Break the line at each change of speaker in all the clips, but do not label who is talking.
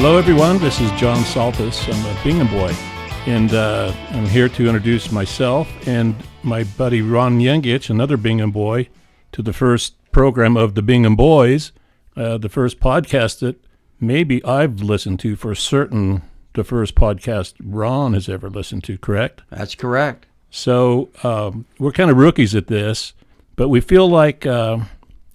Hello, everyone. This is John Saltas. I'm a Bingham Boy, and I'm here to introduce myself and my buddy Ron Yengich, another Bingham Boy, to the first program of the Bingham Boys, the first podcast that maybe I've listened to for certain, the first podcast Ron has ever listened to, correct?
That's correct.
So we're kind of rookies at this, but we feel like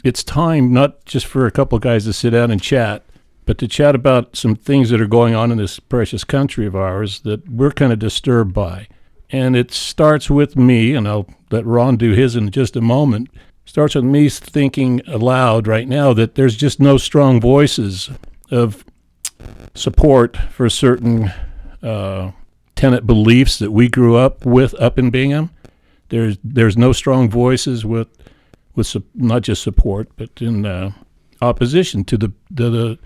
it's time not just for a couple guys to sit down and chat, but to chat about some things that are going on in this precious country of ours that we're kind of disturbed by. And it starts with me, and I'll let Ron do his in just a moment. Starts with me thinking aloud right now that there's just no strong voices of support for certain tenet beliefs that we grew up with up in Bingham. There's no strong voices with not just support, but in opposition to the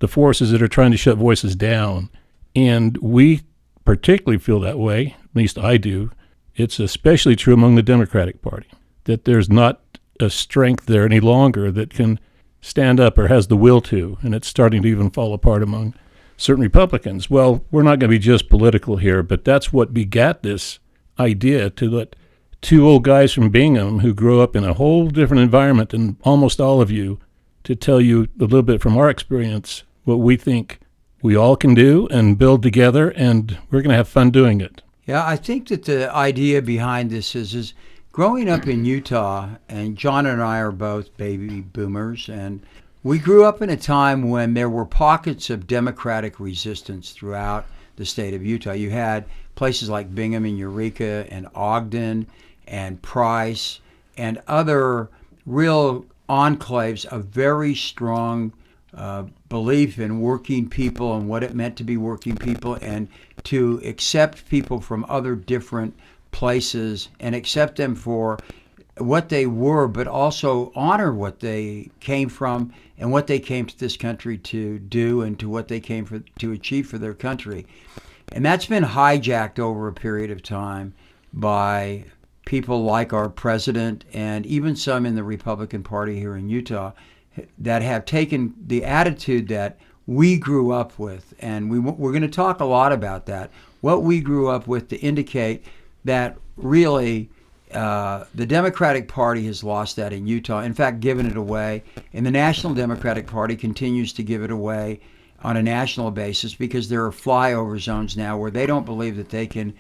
forces that are trying to shut voices down. And we particularly feel that way, at least I do. It's especially true among the Democratic Party, that there's not a strength there any longer that can stand up or has the will to, and it's starting to even fall apart among certain Republicans. Well, we're not going to be just political here, but that's what begat this idea to let two old guys from Bingham who grew up in a whole different environment than almost all of you to tell you a little bit from our experience what we think we all can do and build together, and we're going to have fun doing it.
Yeah, I think that the idea behind this is growing up in Utah, and John and I are both baby boomers, and we grew up in a time when there were pockets of democratic resistance throughout the state of Utah. You had places like Bingham and Eureka and Ogden and Price and other real enclaves of very strong belief in working people and what it meant to be working people, and to accept people from other different places and accept them for what they were, but also honor what they came from and what they came to this country to do and to what they came to achieve for their country. And that's been hijacked over a period of time by people like our president and even some in the Republican Party here in Utah that have taken the attitude that we grew up with. And we're going to talk a lot about that, what we grew up with, to indicate that really the Democratic Party has lost that in Utah, in fact, given it away. And the National Democratic Party continues to give it away on a national basis because there are flyover zones now where they don't believe that they can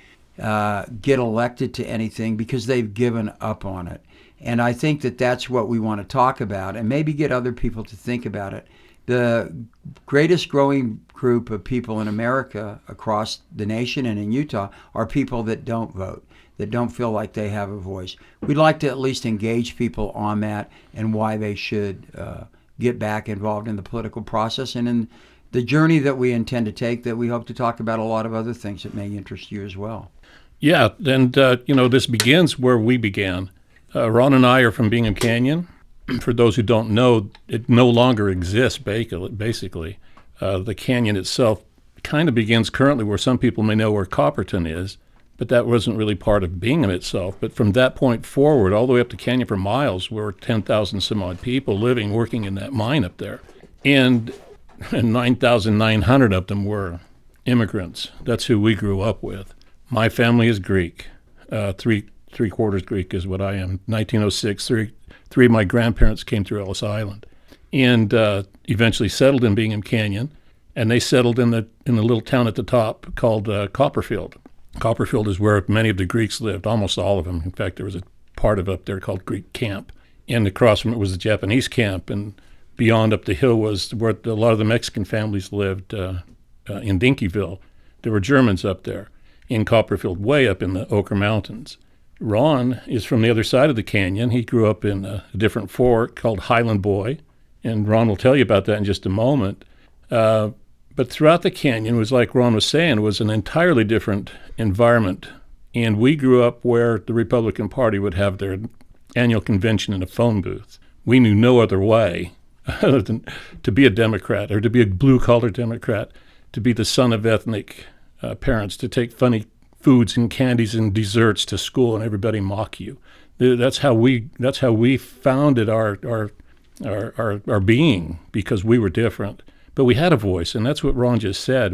get elected to anything because they've given up on it. And I think that that's what we want to talk about and maybe get other people to think about it. The greatest growing group of people in America across the nation and in Utah are people that don't vote, that don't feel like they have a voice. We'd like to at least engage people on that and why they should get back involved in the political process and in the journey that we intend to take, that we hope to talk about a lot of other things that may interest you as well.
Yeah, and this begins where we began. Ron and I are from Bingham Canyon. For those who don't know, it no longer exists, basically. The canyon itself kind of begins currently where some people may know where Copperton is, but that wasn't really part of Bingham itself. But from that point forward, all the way up the canyon for miles, were 10,000 some odd people living, working in that mine up there. And 9,900 of them were immigrants. That's who we grew up with. My family is Greek, three-quarters Greek is what I am. 1906, three of my grandparents came through Ellis Island and eventually settled in Bingham Canyon, and they settled in the little town at the top called Copperfield. Copperfield is where many of the Greeks lived, almost all of them. In fact, there was a part of up there called Greek Camp, and across from it was the Japanese camp, and beyond up the hill was where a lot of the Mexican families lived in Dinkyville. There were Germans up there in Copperfield, way up in the Ochre Mountains. Ron is from the other side of the canyon. He grew up in a different fork called Highland Boy, and Ron will tell you about that in just a moment. But throughout the canyon, was like Ron was saying, was an entirely different environment. And we grew up where the Republican Party would have their annual convention in a phone booth. We knew no other way other than to be a Democrat or to be a blue-collar Democrat, to be the son of ethnic parents, to take funny foods and candies and desserts to school and everybody mock you. That's how we founded our being, because we were different. But we had a voice, and that's what Ron just said.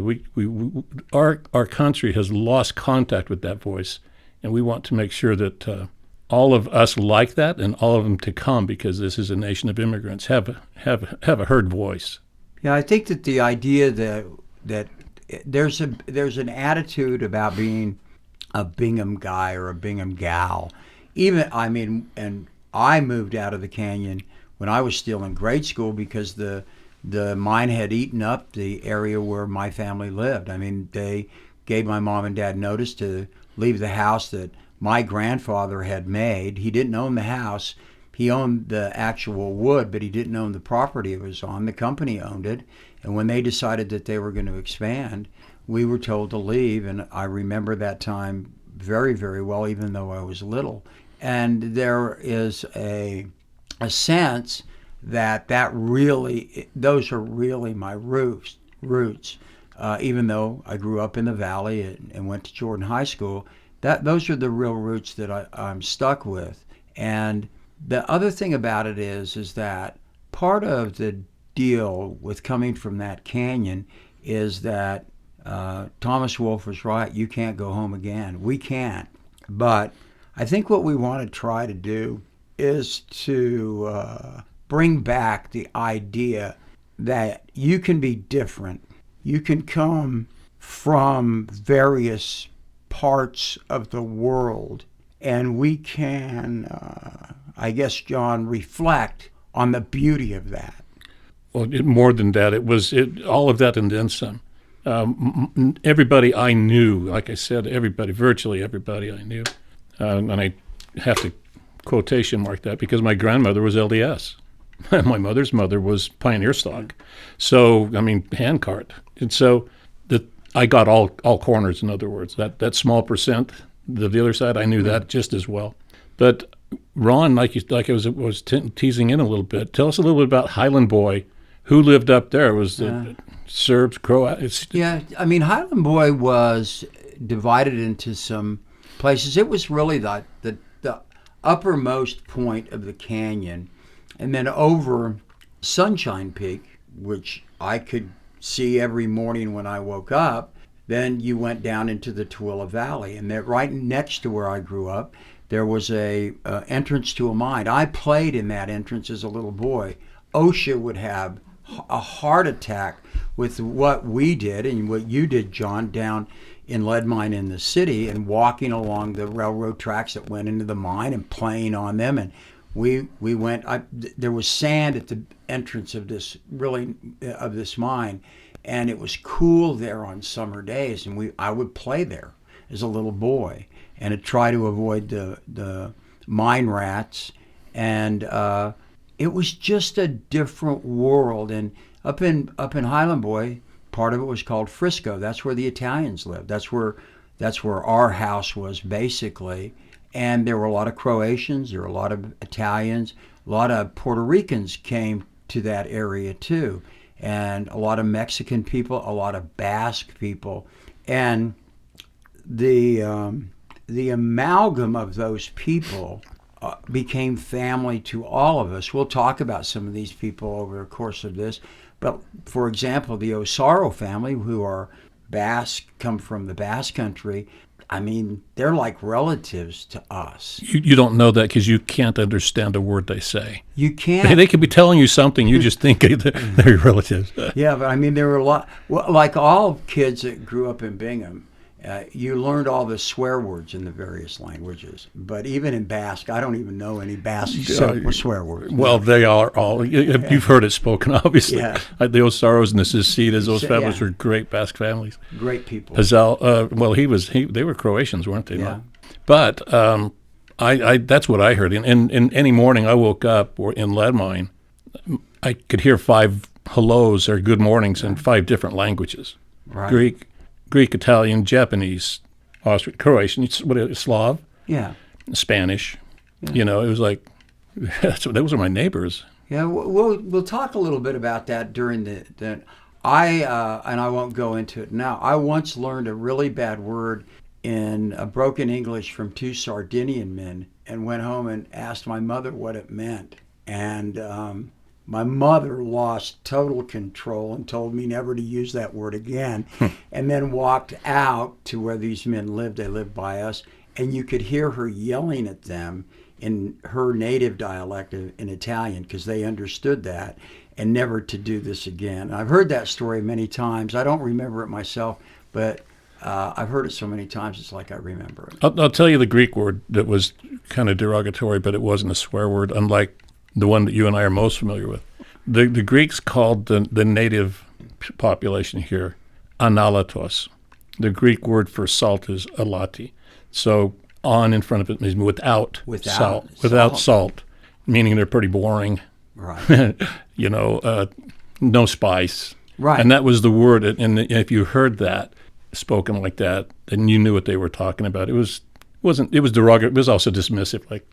Our country has lost contact with that voice, and we want to make sure that all of us like that, and all of them to come, because this is a nation of immigrants, have a heard voice.
Yeah, I think that the idea that there's an attitude about being a Bingham guy or a Bingham gal. And I moved out of the canyon when I was still in grade school because the mine had eaten up the area where my family lived. I mean, they gave my mom and dad notice to leave the house that my grandfather had made. He didn't own the house. He owned the actual wood, but he didn't own the property it was on. The company owned it. And when they decided that they were going to expand, we were told to leave. And I remember that time very, very well, even though I was little. And there is a sense that those are really my roots. Even though I grew up in the valley and went to Jordan High School, those are the real roots that I'm stuck with. And the other thing about it is that part of the deal with coming from that canyon is that Thomas Wolfe was right. You can't go home again. We can't. But I think what we want to try to do is to bring back the idea that you can be different. You can come from various parts of the world, and we can, I guess, John, reflect on the beauty of that.
Well, more than that, all of that and then some. Everybody I knew, like I said, virtually everybody I knew, and I have to quotation mark that because my grandmother was LDS. My mother's mother was pioneer stock. So, I mean, handcart. And so I got all corners, in other words. That small percent, the other side, I knew that just as well. But Ron, like I was teasing in a little bit, tell us a little bit about Highland Boy. Who lived up there? Was the Serbs, Croats?
Yeah, I mean, Highland Boy was divided into some places. It was really the uppermost point of the canyon. And then over Sunshine Peak, which I could see every morning when I woke up, then you went down into the Tooele Valley. And there, right next to where I grew up, there was a entrance to a mine. I played in that entrance as a little boy. OSHA would have a heart attack with what we did and what you did, John, down in lead mine in the city and walking along the railroad tracks that went into the mine and playing on them. And we went. There was sand at the entrance of this mine, and it was cool there on summer days. And I would play there as a little boy and I'd try to avoid the mine rats. And it was just a different world. And up in Highland Boy, part of it was called Frisco. That's where the Italians lived. That's where our house was basically. And there were a lot of Croatians, there were a lot of Italians, a lot of Puerto Ricans came to that area too, and a lot of Mexican people, a lot of Basque people. And the amalgam of those people became family to all of us. We'll talk about some of these people over the course of this. But for example, the Osaro family, who are Basque, come from the Basque country. I mean, they're like relatives to us.
You don't know that because you can't understand a word they say.
You can't.
They could be telling you something. You just think they're your relatives.
Yeah, but I mean, there were a lot. Well, like all kids that grew up in Bingham, you learned all the swear words in the various languages. But even in Basque, I don't even know any Basque swear words.
Well, they are all. You've heard it spoken, obviously. Yeah. The Osaros and the Sisitas, those families were great Basque families.
Great people.
Hazal, they were Croatians, weren't they?
Yeah.
But that's what I heard. And any morning I woke up in lead mine, I could hear 5 hellos or good mornings in 5 different languages.
Right.
Greek, Italian, Japanese, Austrian, Croatian, Slav, Spanish. Yeah. It was like those are my neighbors.
Yeah, we'll talk a little bit about that during and I won't go into it now. I once learned a really bad word in a broken English from 2 Sardinian men and went home and asked my mother what it meant. And My mother lost total control and told me never to use that word again, and then walked out to where these men lived. They lived by us, and you could hear her yelling at them in her native dialect in Italian, because they understood that, and never to do this again. I've heard that story many times. I don't remember it myself, but I've heard it so many times it's like I remember it.
I'll tell you the Greek word that was kind of derogatory, but it wasn't a swear word, unlike the one that you and I are most familiar with. The Greeks called the native population here analatos. The Greek word for salt is alati. So on in front of it means without salt. Without salt, meaning they're pretty boring.
Right.
No spice.
Right.
And that was the word. And if you heard that spoken like that, then you knew what they were talking about. It was derogatory. It was also dismissive. Like,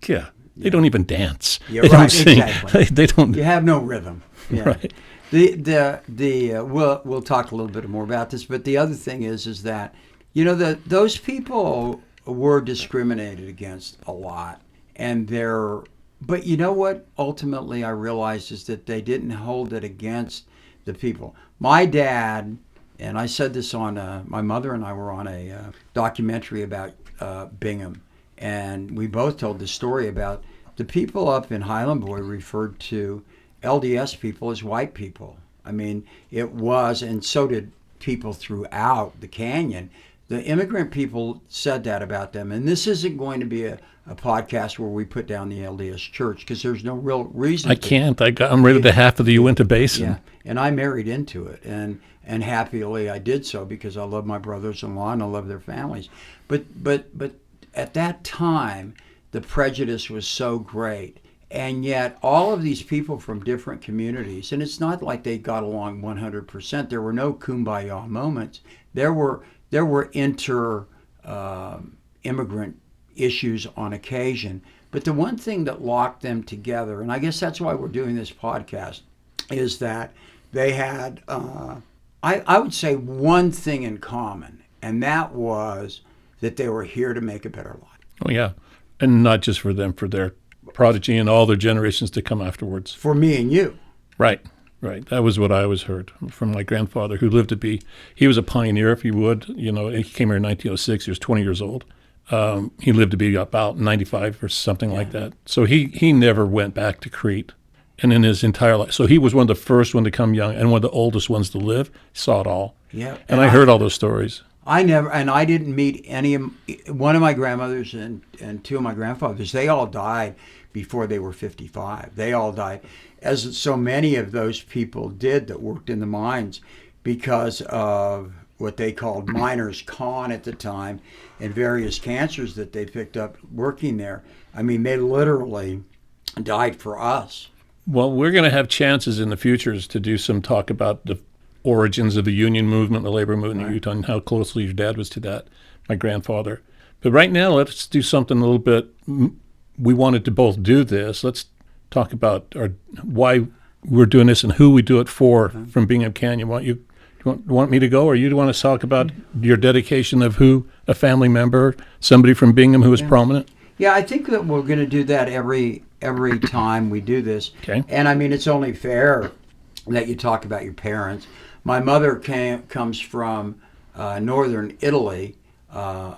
they don't even dance.
Yeah,
they
right,
don't sing.
exactly.
They don't.
You have no rhythm. Yeah.
Right.
We'll talk a little bit more about this, but the other thing is that those people were discriminated against a lot, but you know what? Ultimately, I realized is that they didn't hold it against the people. My dad, and I said this on my mother and I were on a documentary about Bingham, and we both told the story about the people up in Highland Boy referred to LDS people as white people. I mean, it was, and so did people throughout the canyon. The immigrant people said that about them. And this isn't going to be a podcast where we put down the LDS church, because there's no real reason.
I'm rated to half of the Uinta Basin.
Yeah, and I married into it, and happily I did so, because I love my brothers-in-law and I love their families. But at that time, the prejudice was so great. And yet all of these people from different communities, and it's not like they got along 100%. There were no kumbaya moments. There were inter-immigrant issues on occasion. But the one thing that locked them together, and I guess that's why we're doing this podcast, is that they had, I would say, one thing in common, and that was that they were here to make a better life.
Oh, yeah. And not just for them, for their prodigy and all their generations to come afterwards.
For me and you.
Right. That was what I always heard from my grandfather, who lived to be, he was a pioneer, if you would. He came here in 1906. He was 20 years old. He lived to be about 95 or something like that. So he never went back to Crete. And in his entire life, so he was one of the first one to come young and one of the oldest ones to live. Saw it all.
Yeah.
And I heard all those stories.
I didn't meet one of my grandmothers and two of my grandfathers. They all died before they were 55. They all died, as so many of those people did that worked in the mines, because of what they called miners' con at the time, and various cancers that they picked up working there. I mean, they literally died for us.
Well, we're going to have chances in the futures to do some talk about the origins of the union movement, the labor movement in Utah, and how closely your dad was to that, my grandfather. But right now, let's do something a little bit. We wanted to both do this. Let's talk about why we're doing this and who we do it for from Bingham Canyon. Want me to go, or you want to talk about your dedication of a family member, somebody from Bingham who was prominent?
Yeah, I think that we're going to do that every time we do this.
Okay.
And I mean, it's only fair that you talk about your parents. My mother comes from northern Italy, a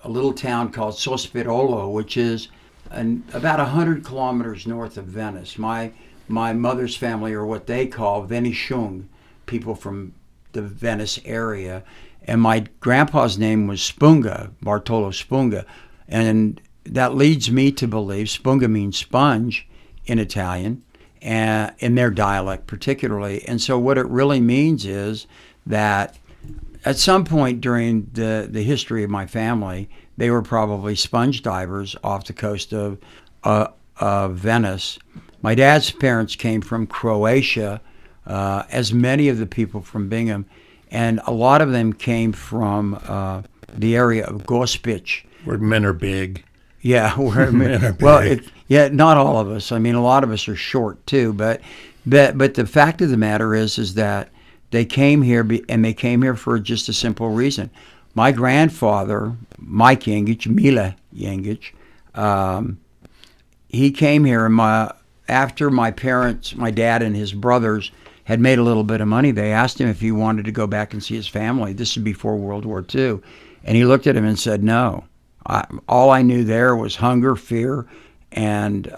little town called Sospirolo, which is about 100 kilometers north of Venice. My mother's family are what they call Venetian, people from the Venice area. And my grandpa's name was Spunga, Bartolo Spunga. And that leads me to believe Spunga means sponge in Italian, and in their dialect particularly. And so what it really means is that at some point during the history of my family, they were probably sponge divers off the coast of Venice. My dad's parents came from Croatia, as many of the people from Bingham, and a lot of them came from the area of Gospic.
Where men are big.
Yeah,
men are big.
Well, not all of us. I mean, a lot of us are short too. But the fact of the matter is that they came here, and they came here for just a simple reason. My grandfather, Mike Yengich, Mila Yengich, he came here, after my dad and his brothers had made a little bit of money, they asked him if he wanted to go back and see his family. This is before World War II. And he looked at him and said, no. All I knew there was hunger, fear, and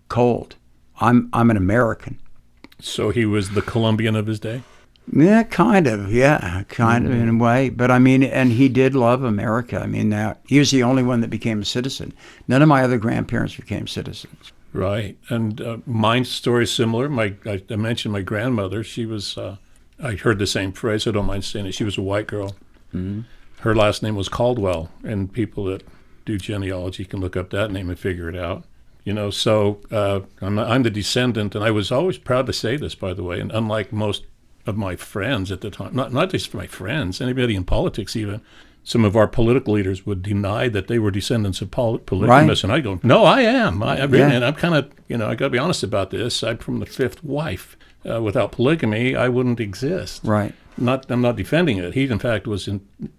cold. I'm an American.
So he was the Colombian of his day?
Yeah, kind of in a way. But I mean, and he did love America. I mean, he was the only one that became a citizen. None of my other grandparents became citizens.
Right. And my story is similar. I mentioned my grandmother. She was, I heard the same phrase, I don't mind saying it. She was a white girl. Mm-hmm. Her last name was Caldwell, and people that do genealogy can look up that name and figure it out. So I'm the descendant, and I was always proud to say this, by the way, and unlike most of my friends at the time, not just my friends, anybody in politics even, some of our political leaders would deny that they were descendants of polygamists, right. And I go, no, I am. I really, and I'm kind of, I got to be honest about this. I'm from the fifth wife. Without polygamy, I wouldn't exist.
Right.
I'm not defending it. He, in fact, was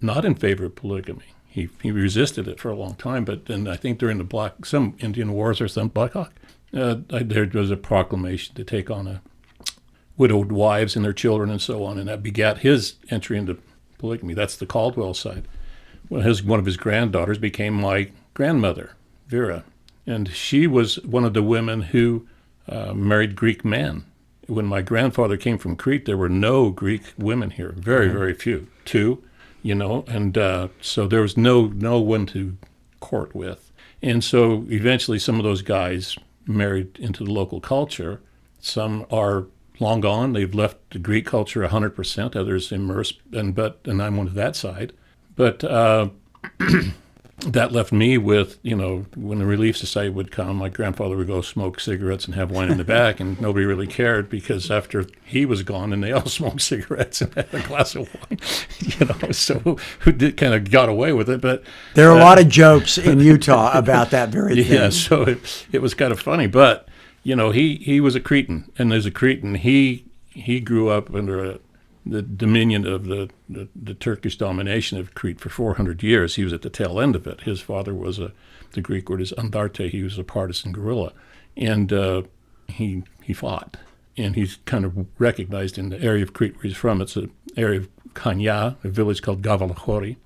not in favor of polygamy. He resisted it for a long time, but then I think during some Indian wars or some Black Hawk, there was a proclamation to take on widowed wives and their children and so on, and that begat his entry into polygamy. That's the Caldwell side. One of his granddaughters became my grandmother, Vera, and she was one of the women who married Greek men. When my grandfather came from Crete, there were no Greek women here, very, very few, two, and so there was no one to court with. And so eventually some of those guys married into the local culture. Some are long gone. They've left the Greek culture 100%, others immersed, and I'm one of that side. But that left me with, when the Relief Society would come, my grandfather would go smoke cigarettes and have wine in the back, and nobody really cared because after he was gone, and they all smoked cigarettes and had a glass of wine, so who did kind of got away with it. But
there are a lot of jokes in Utah about that very thing.
Yeah, so it was kind of funny, but he was a Cretan, and as a Cretan, he grew up under the dominion of the Turkish domination of Crete for 400 years. He was at the tail end of it. His father was the Greek word is andarte. He was a partisan guerrilla, and he fought, and he's kind of recognized in the area of Crete where he's from. It's an area of Kanya, a village called Gavalachori.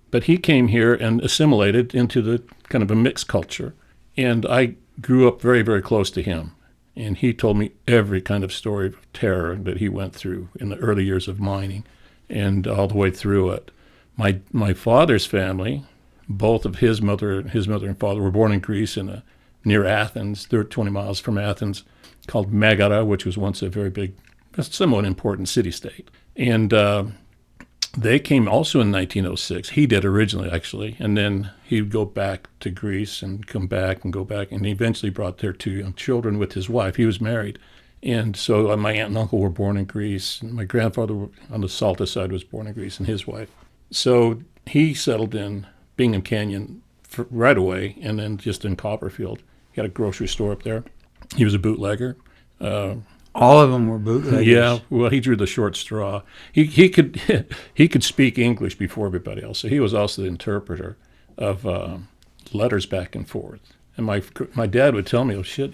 But he came here and assimilated into the kind of a mixed culture, and I grew up very, very close to him. And he told me every kind of story of terror that he went through in the early years of mining and all the way through it. My father's family, both of his mother and father were born in Greece near Athens. They're 20 miles from Athens, called Megara, which was once a very big, somewhat important city-state. And they came also in 1906. He did originally, actually, and then he'd go back to Greece and come back and go back, and he eventually brought their two young children with his wife. He was married. And so my aunt and uncle were born in Greece, and my grandfather on the Saltas side was born in Greece, and his wife. So he settled in Bingham Canyon right away, and then just in Copperfield. He had a grocery store up there. He was a bootlegger.
All of them were bootleggers.
Yeah, well, he drew the short straw. He could speak English before everybody else, so he was also the interpreter of letters back and forth. And my dad would tell me, oh shit,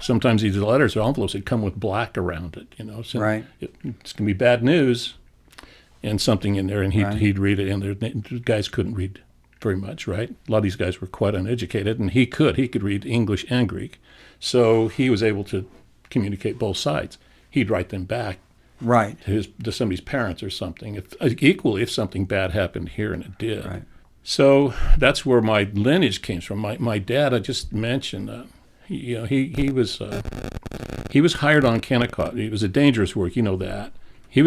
sometimes these letters or envelopes would come with black around it, so
right.
It's gonna be bad news, and something in there, and he'd read it, and the guys couldn't read very much, right? A lot of these guys were quite uneducated, and he could read English and Greek, so he was able to communicate both sides. He'd write them back,
right,
to somebody's parents or something. If something bad happened here, and it did.
Right.
So that's where my lineage came from. My dad, I just mentioned, he was hired on Kennecott. It was a dangerous work, that. He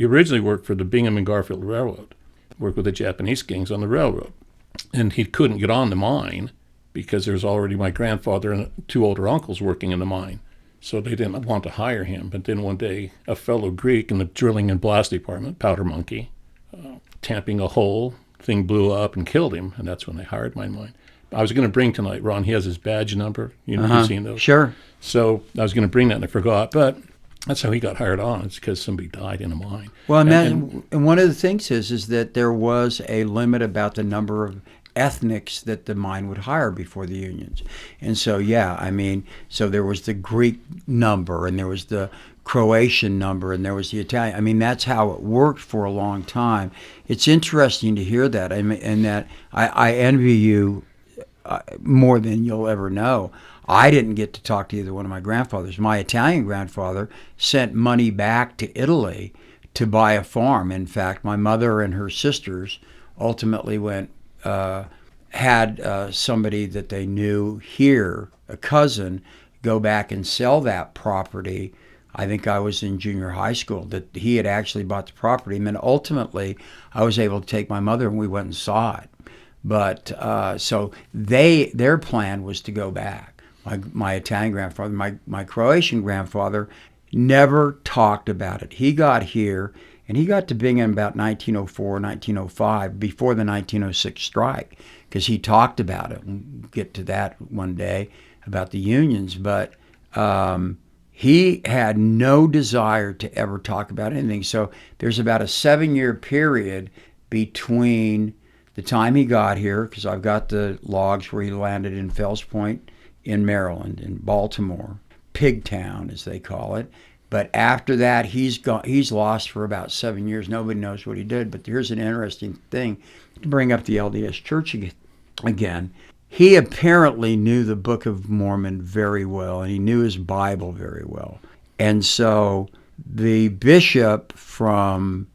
originally worked for the Bingham and Garfield Railroad, worked with the Japanese gangs on the railroad, and he couldn't get on the mine because there was already my grandfather and two older uncles working in the mine. So they didn't want to hire him. But then one day, a fellow Greek in the drilling and blast department, powder monkey, tamping a hole, thing blew up and killed him, and that's when they hired my mine. I was going to bring tonight, Ron, he has his badge number. You've seen those?
Sure.
So I was going to bring that and I forgot, but that's how he got hired on. It's because somebody died in a mine.
Well, and one of the things is that there was a limit about the number of ethnics that the mine would hire before the unions. And so, yeah, I mean, so there was the Greek number, and there was the Croatian number, and there was the Italian. I mean, that's how it worked for a long time. It's interesting to hear that. I mean, and that I envy you more than you'll ever know. I didn't get to talk to either one of my grandfathers. My Italian grandfather sent money back to Italy to buy a farm. In fact, my mother and her sisters ultimately had somebody that they knew here, a cousin, go back and sell that property. I think I was in junior high school, that he had actually bought the property. And then ultimately, I was able to take my mother and we went and saw it. But so their plan was to go back. My Italian grandfather, my Croatian grandfather never talked about it. He got here, and he got to Bingham about 1904, 1905, before the 1906 strike, because he talked about it. We'll get to that one day about the unions. But he had no desire to ever talk about anything. So there's about a 7-year period between the time he got here, because I've got the logs where he landed in Fells Point in Maryland, in Baltimore, Pigtown as they call it. But after that, he's lost for about 7 years. Nobody knows what he did. But here's an interesting thing to bring up the LDS Church again. He apparently knew the Book of Mormon very well, and he knew his Bible very well. And so the bishop from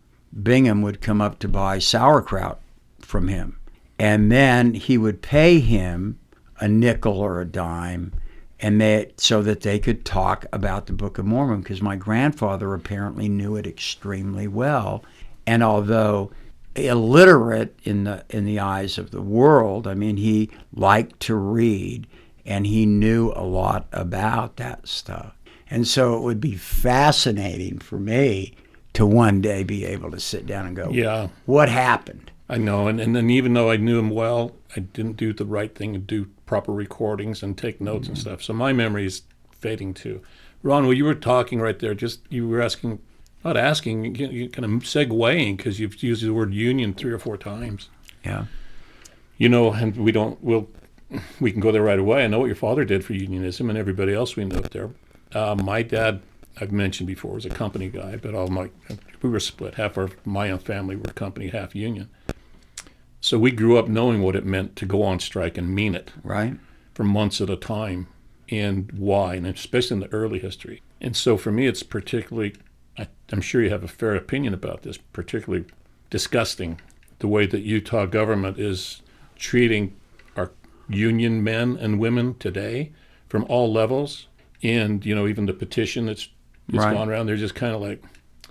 Bingham would come up to buy sauerkraut from him. And then he would pay him a nickel or a dime, and so that they could talk about the Book of Mormon, because my grandfather apparently knew it extremely well. And although illiterate in the eyes of the world, I mean, he liked to read, and he knew a lot about that stuff. And so it would be fascinating for me to one day be able to sit down and go,
yeah,
what happened?
I know, and then even though I knew him well, I didn't do the right thing and do proper recordings and take notes and stuff. So my memory is fading too. Ron, well, you were talking right there, you were asking, not asking, you kind of segueing, because you've used the word union 3 or 4 times.
Yeah.
You know, and we can go there right away. I know what your father did for unionism and everybody else we know there. My dad, I've mentioned before, was a company guy, but we were split. Half my own family were company, half union. So we grew up knowing what it meant to go on strike and mean it.
Right.
For months at a time, and why, and especially in the early history. And so for me, it's particularly, I'm sure you have a fair opinion about this, particularly disgusting, the way that Utah government is treating our union men and women today from all levels. And, you know, even the petition that's
right.
gone around, they're just kind of like,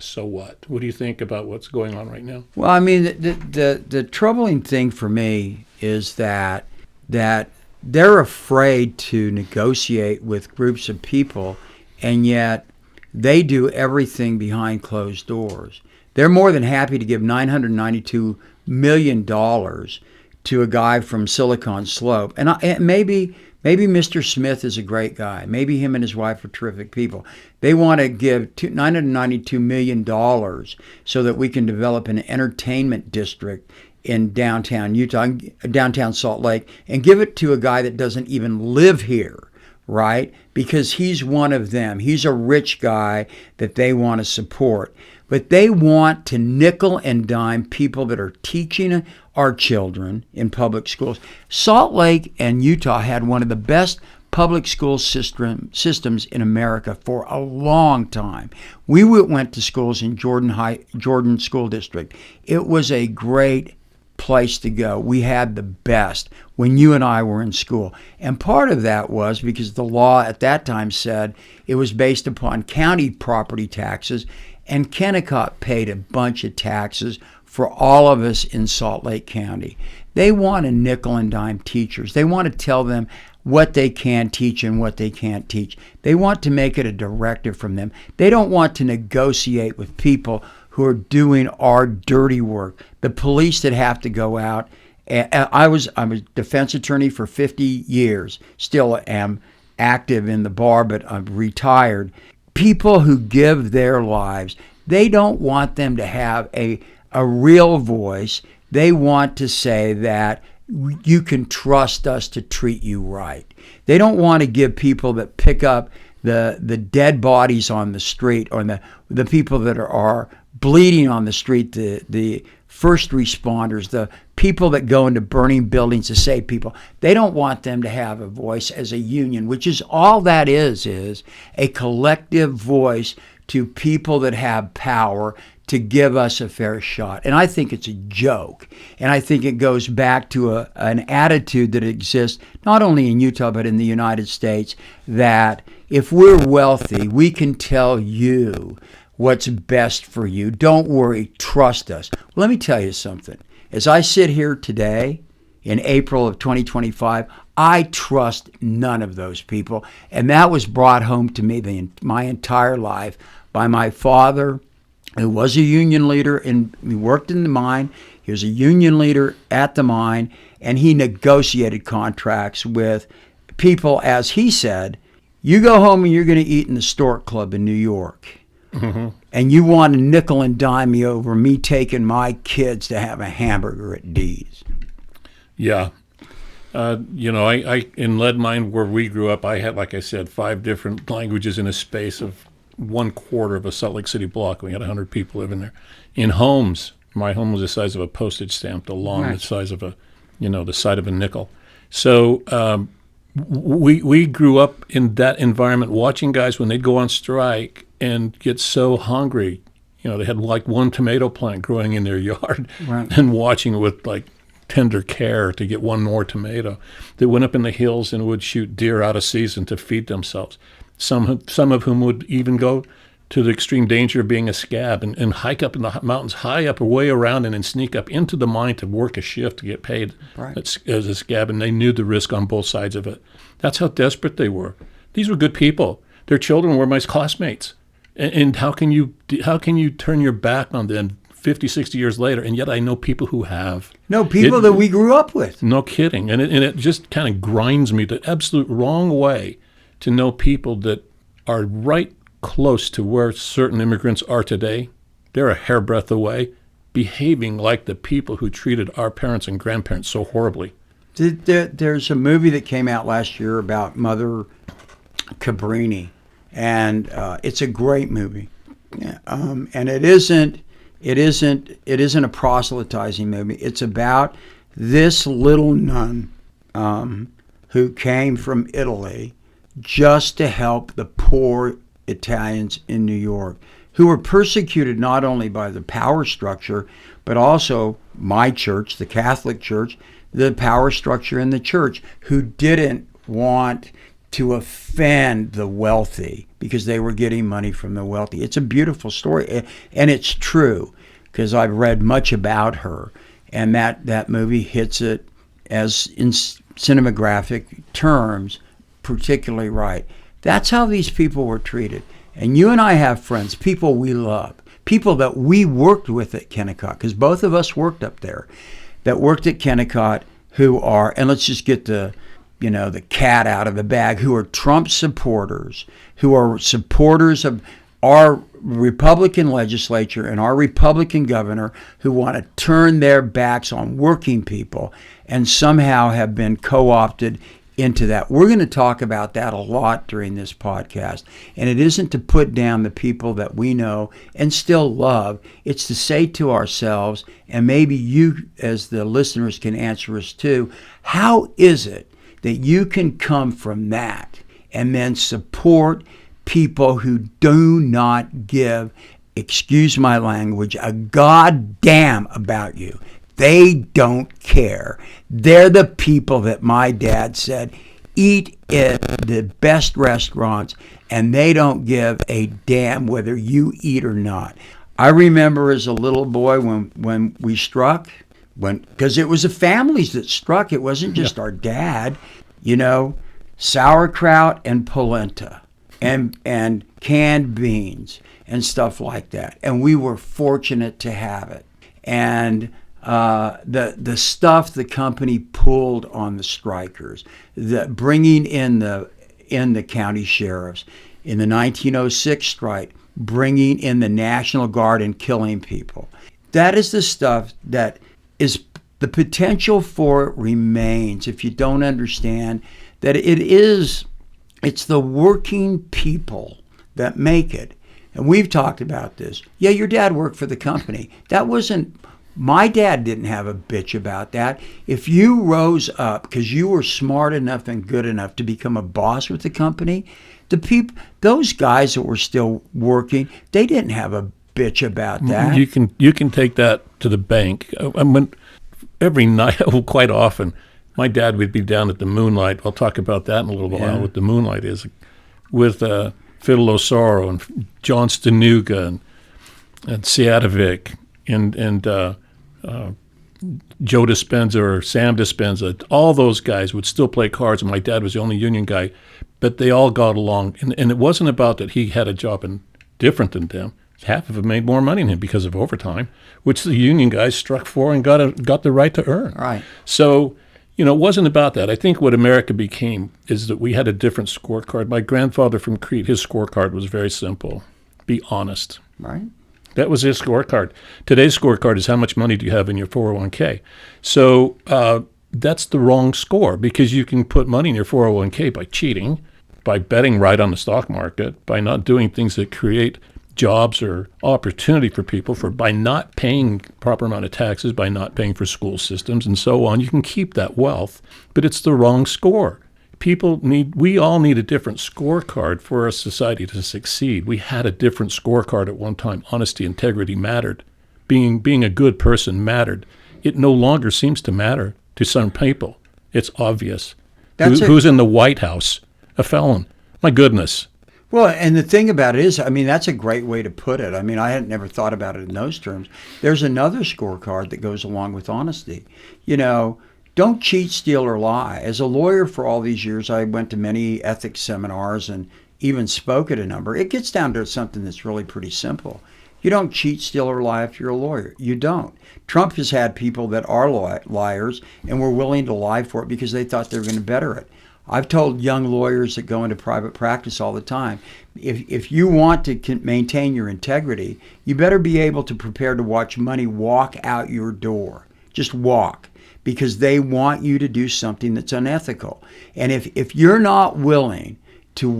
so what? What do you think about what's going on right now?
Well, I mean, the troubling thing for me is that they're afraid to negotiate with groups of people, and yet they do everything behind closed doors. They're more than happy to give $992 million to a guy from Silicon Slope. And maybe Mr. Smith is a great guy. Maybe him and his wife are terrific people. They want to give $992 million so that we can develop an entertainment district in downtown Utah, downtown Salt Lake, and give it to a guy that doesn't even live here, right? Because he's one of them. He's a rich guy that they want to support. But they want to nickel and dime people that are teaching our children in public schools. Salt Lake and Utah had one of the best public school systems in America for a long time. We went to schools in Jordan School District. It was a great place to go. We had the best when you and I were in school. And part of that was because the law at that time said it was based upon county property taxes, and Kennecott paid a bunch of taxes for all of us in Salt Lake County. They want to nickel and dime teachers. They want to tell them what they can teach and what they can't teach. They want to make it a directive from them. They don't want to negotiate with people who are doing our dirty work. The police that have to go out. I'm a defense attorney for 50 years. Still am active in the bar, but I'm retired. People who give their lives, they don't want them to have a real voice. They want to say that you can trust us to treat you right. They don't want to give people that pick up the dead bodies on the street, or the people that are bleeding on the street, the first responders, the people that go into burning buildings to save people. They don't want them to have a voice as a union, which is all that is a collective voice to people that have power to give us a fair shot. And I think it's a joke. And I think it goes back to an attitude that exists not only in Utah but in the United States, that if we're wealthy, we can tell you what's best for you. Don't worry, trust us. Well, let me tell you something. As I sit here today in April of 2025, I trust none of those people. And that was brought home to me my entire life by my father, who was a union leader, and he worked in the mine. He was a union leader at the mine, and he negotiated contracts with people, as he said, you go home and you're going to eat in the Stork Club in New York. Mm-hmm. And you want to nickel and dime me over me taking my kids to have a hamburger at D's.
Yeah. I in lead mine where we grew up, I had, like I said, 5 different languages in a space of 1/4 of a Salt Lake City block. We had 100 people living there. In homes, my home was the size of a postage stamp, the size of the side of a nickel. So we grew up in that environment, watching guys when they'd go on strike and get so hungry. They had like one tomato plant growing in their yard, and watching it with like tender care to get one more tomato. They went up in the hills and would shoot deer out of season to feed themselves. Some of whom would even go to the extreme danger of being a scab and hike up in the mountains high up, way around, and then sneak up into the mine to work a shift to get paid as a scab. And they knew the risk on both sides of it. That's how desperate they were. These were good people. Their children were my classmates. And how can you turn your back on them 50, 60 years later? And yet I know people who have.
No, people that we grew up with.
No kidding. And it just kind of grinds me the absolute wrong way to know people that are right close to where certain immigrants are today. They're a hairbreadth away, behaving like the people who treated our parents and grandparents so horribly.
There's a movie that came out last year about Mother Cabrini, and it's a great movie. And it isn't a proselytizing movie. It's about this little nun who came from Italy just to help the poor Italians in New York, who were persecuted not only by the power structure, but also my church, the Catholic Church, the power structure in the church, who didn't want to offend the wealthy because they were getting money from the wealthy. It's a beautiful story, and it's true, because I've read much about her, and that movie hits it, as in cinematographic terms, particularly right. That's how these people were treated. And you and I have friends, people we love, people that we worked with at Kennecott, because both of us worked up there, that worked at Kennecott, who are, and let's just get the cat out of the bag, who are Trump supporters, who are supporters of our Republican legislature and our Republican governor, who want to turn their backs on working people and somehow have been co-opted into that. We're going to talk about that a lot during this podcast. And it isn't to put down the people that we know and still love. It's to say to ourselves, and maybe you as the listeners can answer us too, how is it that you can come from that and then support people who do not give, excuse my language, a goddamn about you? They don't care. They're the people that my dad said eat at the best restaurants, and they don't give a damn whether you eat or not. I remember as a little boy when we struck, because it was the families that struck. It wasn't just our dad. Sauerkraut and polenta and canned beans and stuff like that. And we were fortunate to have it. And the stuff the company pulled on the strikers, bringing in the county sheriffs in the 1906 strike, bringing in the National Guard and killing people. That is the stuff that is the potential for it remains if you don't understand that it's the working people that make it. And we've talked about this. Yeah, your dad worked for the company. My dad didn't have a bitch about that. If you rose up because you were smart enough and good enough to become a boss with the company, those guys that were still working, they didn't have a bitch about that.
You can take that to the bank. Every night, quite often, my dad would be down at the Moonlight. I'll talk about that in a little while, what the Moonlight is, with Fiddle O'Sorrow and John Stanuga and Siatovic and Joe Dispenza or Sam Dispenza. All those guys would still play cards, and my dad was the only union guy, but they all got along. And it wasn't about that he had a job different than them. Half of them made more money than him because of overtime, which the union guys struck for and got the right to earn.
Right.
So, it wasn't about that. I think what America became is that we had a different scorecard. My grandfather from Crete, his scorecard was very simple. Be honest.
Right.
That was his scorecard. Today's scorecard is how much money do you have in your 401k. So that's the wrong score, because you can put money in your 401k by cheating, by betting right on the stock market, by not doing things that create jobs or opportunity for people, by not paying proper amount of taxes, by not paying for school systems and so on. You can keep that wealth, but it's the wrong score. We all need a different scorecard for our society to succeed. We had a different scorecard at one time. Honesty, integrity mattered. Being a good person mattered. It no longer seems to matter to some people. It's obvious. Who's in the White House? A felon. My goodness.
Well, and the thing about it is, that's a great way to put it. I had never thought about it in those terms. There's another scorecard that goes along with honesty. Don't cheat, steal, or lie. As a lawyer for all these years, I went to many ethics seminars and even spoke at a number. It gets down to something that's really pretty simple. You don't cheat, steal, or lie if you're a lawyer. You don't. Trump has had people that are liars and were willing to lie for it because they thought they were going to better it. I've told young lawyers that go into private practice all the time, if you want to maintain your integrity, you better be able to prepare to watch money walk out your door. Just walk, because they want you to do something that's unethical. And if you're not willing to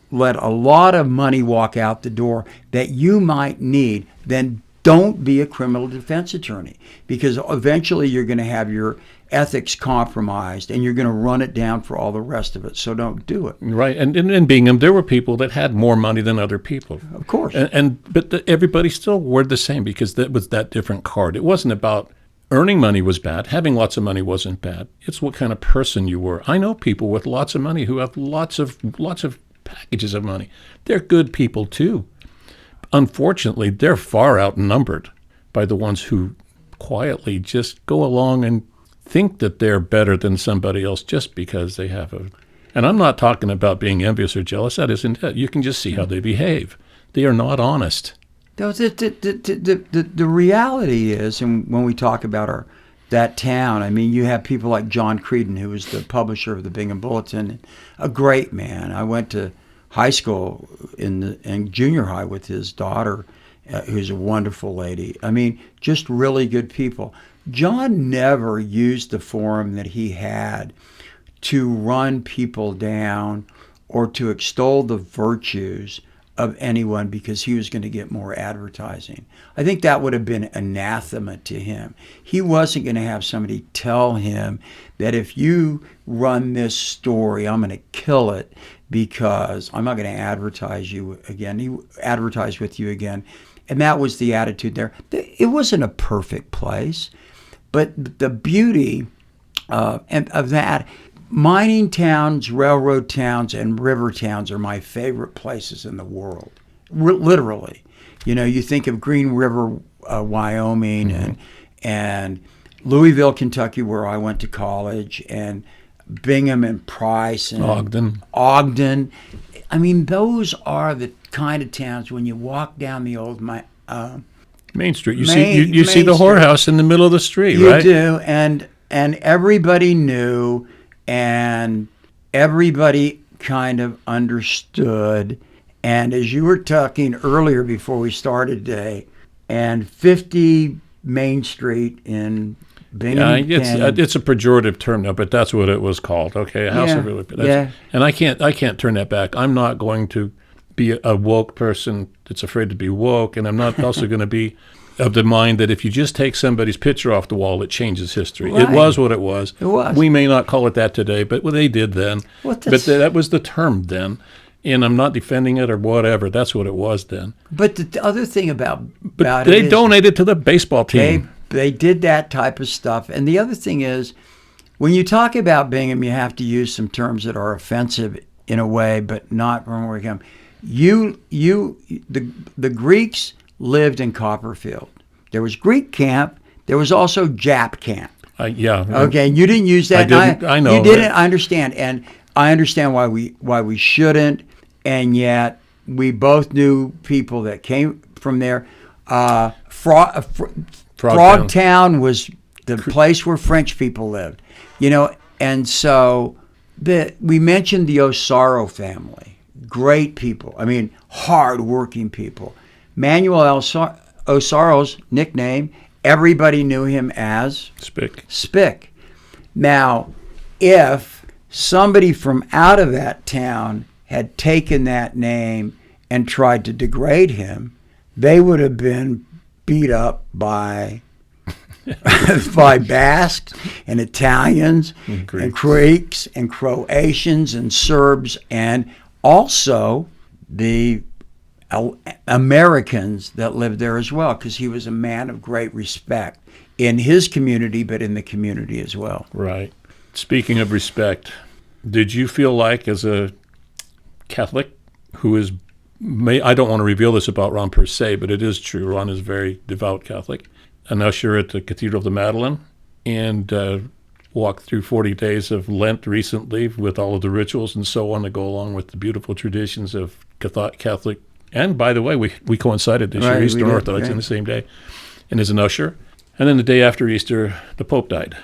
let a lot of money walk out the door that you might need, then don't be a criminal defense attorney, because eventually you're going to have your ethics compromised and you're going to run it down for all the rest of it. So don't do it.
Right. And in Bingham, there were people that had more money than other people.
Of course.
But everybody still wore the same, because that was that different card. It wasn't about earning money was bad. Having lots of money wasn't bad. It's what kind of person you were. I know people with lots of money who have lots of packages of money. They're good people too. Unfortunately, they're far outnumbered by the ones who quietly just go along and think that they're better than somebody else just because they have a... And I'm not talking about being envious or jealous. That isn't it. You can just see how they behave. They are not honest.
The reality is, and when we talk about that town, you have people like John Creedon, who was the publisher of the Bingham Bulletin, a great man. I went to high school and junior high with his daughter, who's a wonderful lady. Just really good people. John never used the forum that he had to run people down or to extol the virtues of anyone because he was going to get more advertising. I think that would have been anathema to him. He wasn't going to have somebody tell him that if you run this story, I'm going to kill it because I'm not going to advertise with you again. And that was the attitude there. It wasn't a perfect place, but the beauty of that, mining towns, railroad towns, and river towns are my favorite places in the world. Literally. You think of Green River, Wyoming, mm-hmm. and Louisville, Kentucky, where I went to college, and Bingham and Price and Ogden. Those are the kind of towns when you walk down the old
Main Street. You see the whorehouse in the middle of the street, right?
You do, and everybody knew, and everybody kind of understood. And as you were talking earlier before we started today, and 50 Main Street in Bingham Canyon.
It's a pejorative term now, but that's what it was called. Okay, a house of religion. And I can't turn that back. I'm not going to be a woke person that's afraid to be woke, and I'm not also going to be of the mind that if you just take somebody's picture off the wall, it changes history.
Right.
It was what it was.
It was.
We may not call it that today, but they did then. But that was the term then. And I'm not defending it or whatever. That's what it was then.
But the other thing about
they donated to the baseball team.
They did that type of stuff. And the other thing is, when you talk about Bingham, you have to use some terms that are offensive in a way, but not from where we come. The Greeks lived in Copperfield. There was Greek camp. There was also Jap camp. Okay, and you didn't use that.
I know.
You didn't. I understand, and I understand why we shouldn't. And yet, we both knew people that came from there. Frogtown was the place where French people lived, and so we mentioned the Osaro family. Great people. I mean, hard-working people. Manuel Osaro's nickname, everybody knew him as Spick. Now, if somebody from out of that town had taken that name and tried to degrade him, they would have been beat up by Basques and Italians and Greeks and Croatians and Serbs and also the Americans that lived there as well, because he was a man of great respect in his community, but in the community as well.
Right. Speaking of respect, did you feel like, as a Catholic who is, I don't want to reveal this about Ron per se, but it is true, Ron is a very devout Catholic, an usher at the Cathedral of the Madeleine, and walked through 40 days of Lent recently with all of the rituals and so on to go along with the beautiful traditions of Catholic. And by the way, we coincided this year, Easter and Orthodox, in the same day, and as an usher. And then the day after Easter, the Pope died.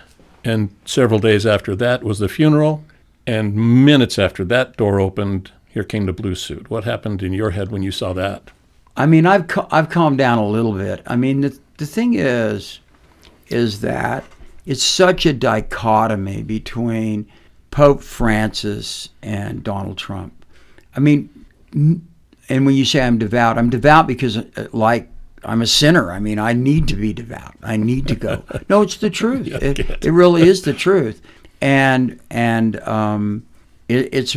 And several days after that was the funeral. And minutes after that door opened, here came the blue suit. What happened in your head when you saw that?
I mean, I've calmed down a little bit. I mean, the thing is that it's such a dichotomy between Pope Francis and Donald Trump. I mean, and when you say I'm devout because, like, I'm a sinner. I mean, I need to be devout. I need to go. No, it's the truth. It really is the truth. And it's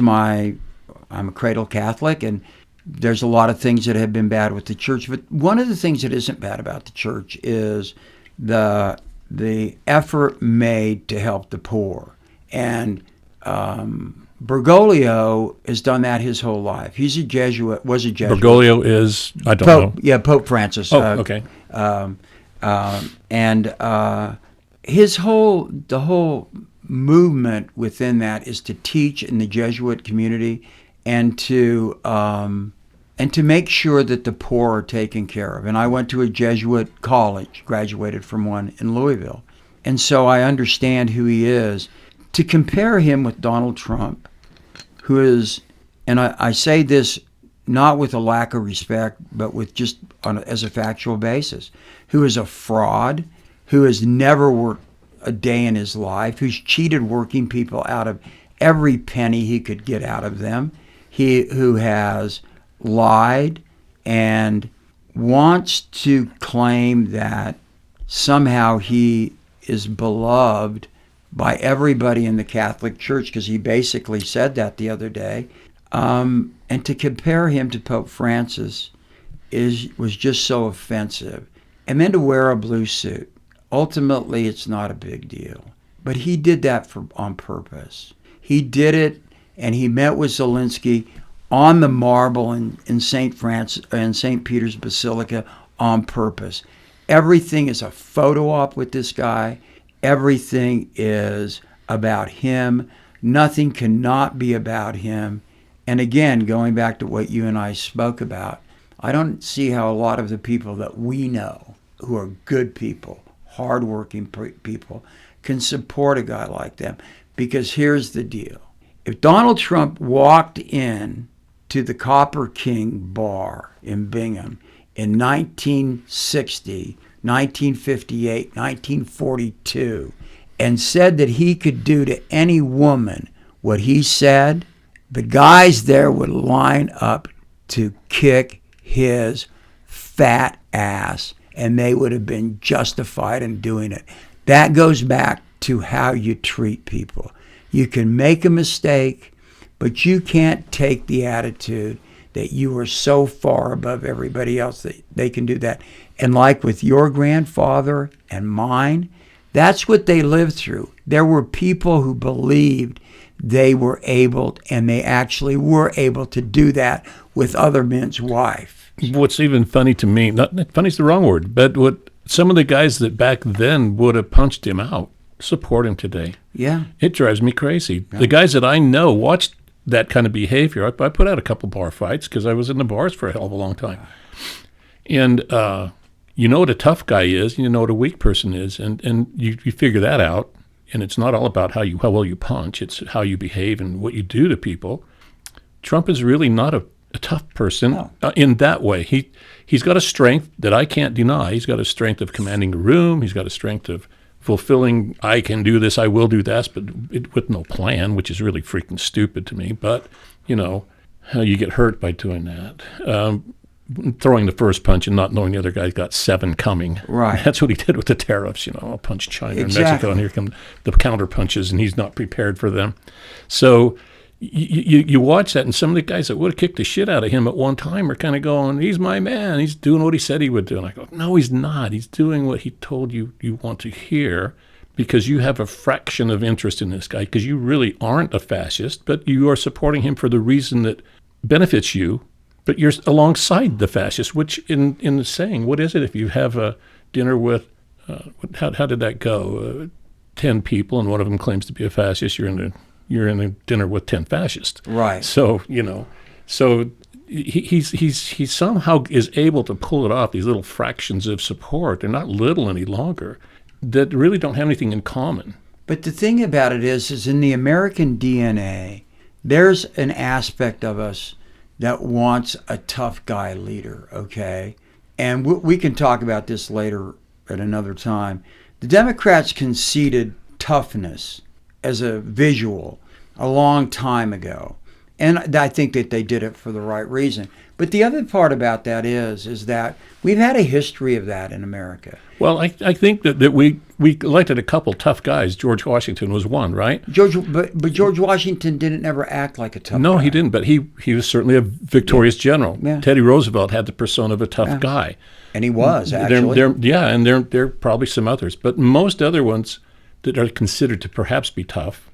I'm a cradle Catholic, and there's a lot of things that have been bad with the church. But one of the things that isn't bad about the church is the effort made to help the poor. And Bergoglio has done that his whole life. He's a Jesuit, was a Jesuit.
Bergoglio is, I don't know.
Yeah, Pope Francis.
Oh, okay.
And the whole movement within that is to teach in the Jesuit community and to make sure that the poor are taken care of. And I went to a Jesuit college, graduated from one in Louisville. And so I understand who he is. To compare him with Donald Trump, who is, and I say this not with a lack of respect, but with just as a factual basis, who is a fraud, who has never worked a day in his life, who's cheated working people out of every penny he could get out of them, who has lied and wants to claim that somehow he is beloved by everybody in the Catholic Church, because he basically said that the other day. And to compare him to Pope Francis was just so offensive. And then to wear a blue suit. Ultimately, it's not a big deal. But he did that on purpose. He did it, and he met with Zelensky on the marble in St. Peter's Basilica on purpose. Everything is a photo op with this guy. Everything is about him. Nothing cannot be about him. And again, going back to what you and I spoke about, I don't see how a lot of the people that we know who are good people, hardworking people, can support a guy like them. Because here's the deal. If Donald Trump walked in to the Copper King bar in Bingham in 1960, 1958, 1942, and said that he could do to any woman what he said, the guys there would line up to kick his fat ass, and they would have been justified in doing it. That goes back to how you treat people. You can make a mistake, but you can't take the attitude that you are so far above everybody else that they can do that. And like with your grandfather and mine, that's what they lived through. There were people who believed they were able, and they actually were able to do that with other men's wife.
What's even funny to me, not funny's the wrong word, but what some of the guys that back then would have punched him out support him today.
Yeah.
It drives me crazy.
Yeah.
The guys that I know watched that kind of behavior. I put out a couple bar fights because I was in the bars for a hell of a long time. And you know what a tough guy is, you know what a weak person is, and you figure that out. And it's not all about how well you punch, it's how you behave and what you do to people. Trump is really not a tough person in that way. He's got a strength that I can't deny. He's got a strength of commanding a room. He's got a strength of fulfilling, I can do this, I will do that, but with no plan, which is really freaking stupid to me. But, you get hurt by doing that. Throwing the first punch and not knowing the other guy's got 7 coming.
Right.
That's what he did with the tariffs. I'll punch China
Exactly.
and Mexico, and here come the counter punches, and he's not prepared for them. So you watch that, and some of the guys that would have kicked the shit out of him at one time are kind of going, he's my man. He's doing what he said he would do. And I go, no, he's not. He's doing what he told you want to hear because you have a fraction of interest in this guy because you really aren't a fascist, but you are supporting him for the reason that benefits you. But you're alongside the fascists, which in the saying, what is it if you have a dinner with, how did that go? 10 people and one of them claims to be a fascist, you're in a dinner with 10 fascists.
Right.
So, so he somehow is able to pull it off, these little fractions of support. They're not little any longer, that really don't have anything in common.
But the thing about it is in the American DNA, there's an aspect of us that wants a tough guy leader, okay? And we can talk about this later at another time. The Democrats conceded toughness as a visual a long time ago. And I think that they did it for the right reason. But the other part about that is that we've had a history of that in America.
Well, I think that we elected a couple tough guys. George Washington was one, right?
But George Washington didn't ever act like a tough guy.
No, he didn't, but he was certainly a victorious general.
Yeah.
Teddy Roosevelt had the persona of a tough guy.
And he was, actually.
There are probably some others. But most other ones that are considered to perhaps be tough,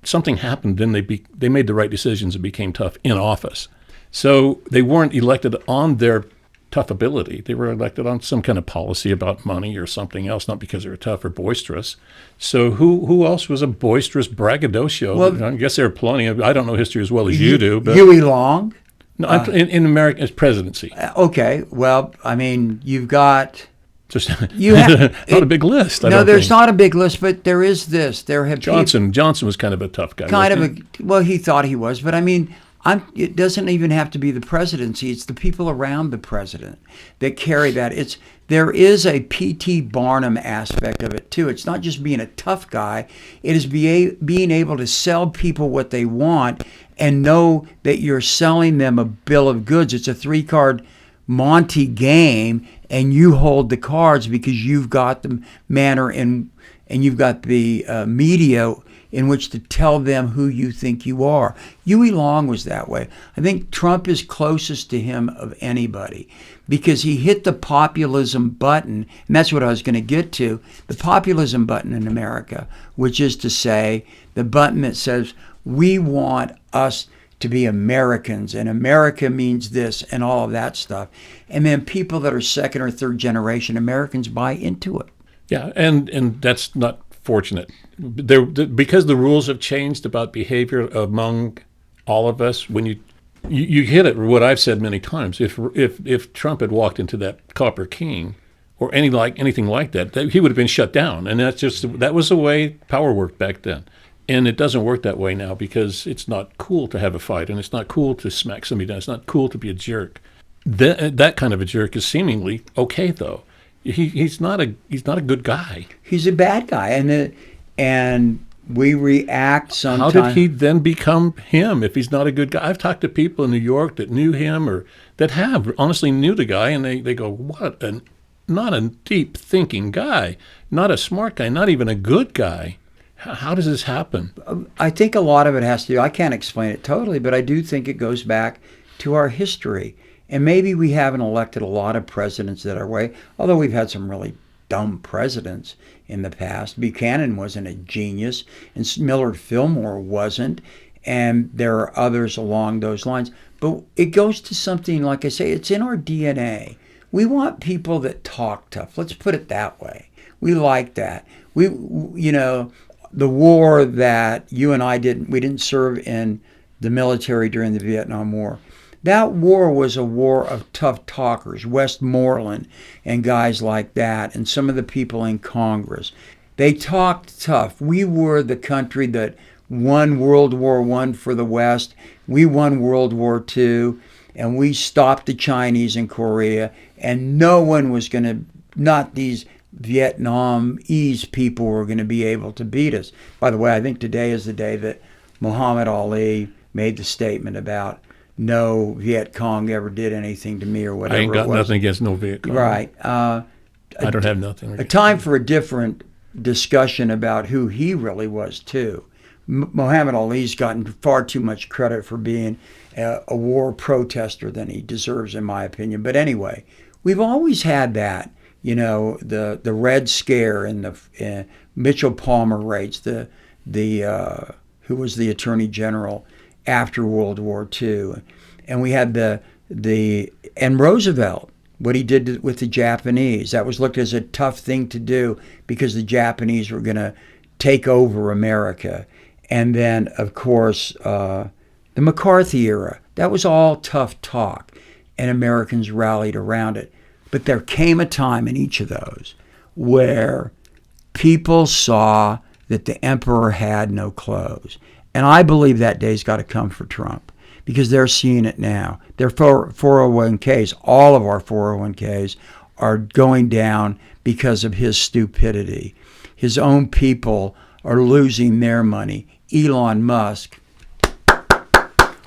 something happened, then they made the right decisions and became tough in office. So they weren't elected on their tough ability. They were elected on some kind of policy about money or something else, not because they were tough or boisterous. So who else was a boisterous braggadocio? Well, I guess there are plenty of, I don't know history as well as you do. But
Huey Long?
No, in America's presidency.
Okay, well, I mean, you've got...
Just not a big list.
There's not a big list, but there is this. There have
Johnson was kind of a tough guy.
Well, he thought he was, but I mean, it doesn't even have to be the presidency. It's the people around the president that carry that. There is a P.T. Barnum aspect of it too. It's not just being a tough guy. It is being able to sell people what they want and know that you're selling them a bill of goods. It's a 3-card Monte game, and you hold the cards because you've got the manner and you've got the media in which to tell them who you think you are. Huey Long was that way. I think Trump is closest to him of anybody because he hit the populism button, and that's what I was going to get to, the populism button in America, which is to say the button that says we want us to be Americans, and America means this and all of that stuff. And then people that are second or third generation Americans buy into it.
Yeah, and that's not fortunate. Because the rules have changed about behavior among all of us, when you hit it, what I've said many times, if Trump had walked into that Copper King or anything like that, he would have been shut down. And that was the way power worked back then. And it doesn't work that way now because it's not cool to have a fight, and it's not cool to smack somebody down. It's not cool to be a jerk. That kind of a jerk is seemingly okay, though. he's not a good guy.
He's a bad guy, and we react sometimes.
How did he then become him if he's not a good guy? I've talked to people in New York that knew him or that have honestly knew the guy, and they go, what not a deep thinking guy, not a smart guy, not even a good guy. How does this happen?
I think a lot of it has to do, I can't explain it totally, but I do think it goes back to our history. And maybe we haven't elected a lot of presidents that are way, although we've had some really dumb presidents in the past. Buchanan wasn't a genius, and Millard Fillmore wasn't, and there are others along those lines. But it goes to something, like I say, it's in our DNA. We want people that talk tough. Let's put it that way. We like that. The war that you and I we didn't serve in the military during the Vietnam War. That war was a war of tough talkers, Westmoreland and guys like that, and some of the people in Congress. They talked tough. We were the country that won World War I for the West. We won World War II, and we stopped the Chinese in Korea, and no one was going to, not these Vietnamese people were going to be able to beat us. By the way, I think today is the day that Muhammad Ali made the statement about no Viet Cong ever did anything to me or whatever.
I ain't got nothing against no Viet Cong.
Right.
I don't have nothing.
A time for a different discussion about who he really was, too. Muhammad Ali's gotten far too much credit for being a war protester than he deserves, in my opinion. But anyway, we've always had that. The Red Scare and the Mitchell Palmer raids, who was the Attorney General after World War II, and we had and Roosevelt, what he did with the Japanese. That was looked as a tough thing to do because the Japanese were going to take over America. And then, of course, the McCarthy era. That was all tough talk, and Americans rallied around it. But there came a time in each of those where people saw that the emperor had no clothes. And I believe that day's got to come for Trump because they're seeing it now. Their 401ks, all of our 401ks, are going down because of his stupidity. His own people are losing their money. Elon Musk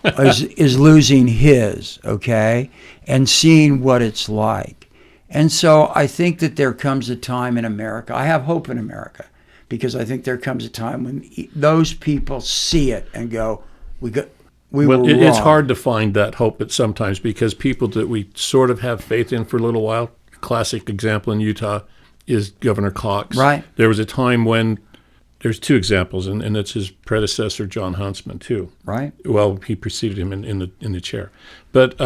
is losing his, okay, and seeing what it's like. And so I think that there comes a time in America, I have hope in America, because I think there comes a time when those people see it and go, we were wrong.
It's hard to find that hope at sometimes because people that we sort of have faith in for a little while, classic example in Utah is Governor Cox.
Right.
There was a time when, there's two examples, and it's his predecessor, John Huntsman, too.
Right.
Well, he preceded him in the chair. But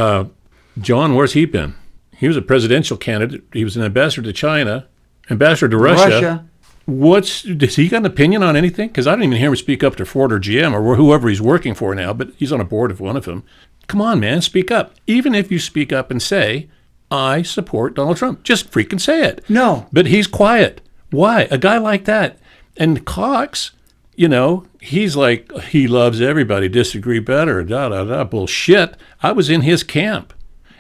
John, where's he been? He was a presidential candidate. He was an ambassador to China, ambassador to Russia. Does he got an opinion on anything? Because I don't even hear him speak up to Ford or GM or whoever he's working for now, but he's on a board of one of them. Come on, man, speak up. Even if you speak up and say, I support Donald Trump, just freaking say it.
No.
But he's quiet. Why? A guy like that. And Cox, he's like, he loves everybody, disagree better, bullshit. I was in his camp.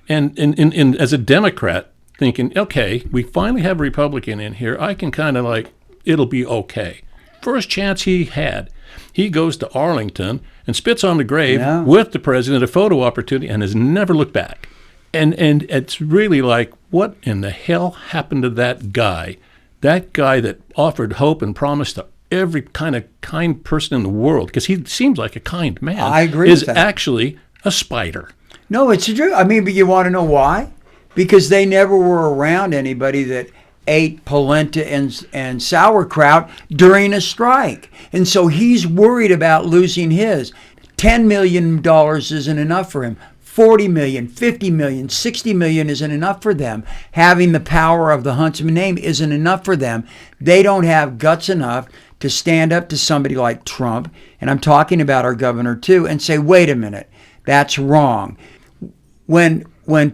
And as a Democrat, thinking, okay, we finally have a Republican in here. I can kind of it'll be okay. First chance he had, he goes to Arlington and spits on the grave with the president, a photo opportunity, and has never looked back. And it's really like, what in the hell happened to that guy? That guy that offered hope and promise to every kind person in the world, because he seems like a kind man.
I agree
is
with that.
Actually a spider.
No, it's true. I mean, but you want to know why? Because they never were around anybody that ate polenta and sauerkraut during a strike. And so he's worried about losing his. $10 million isn't enough for him. 40 million, 50 million, 60 million isn't enough for them. Having the power of the Huntsman name isn't enough for them. They don't have guts enough to stand up to somebody like Trump, and I'm talking about our governor too, and say, wait a minute, that's wrong. When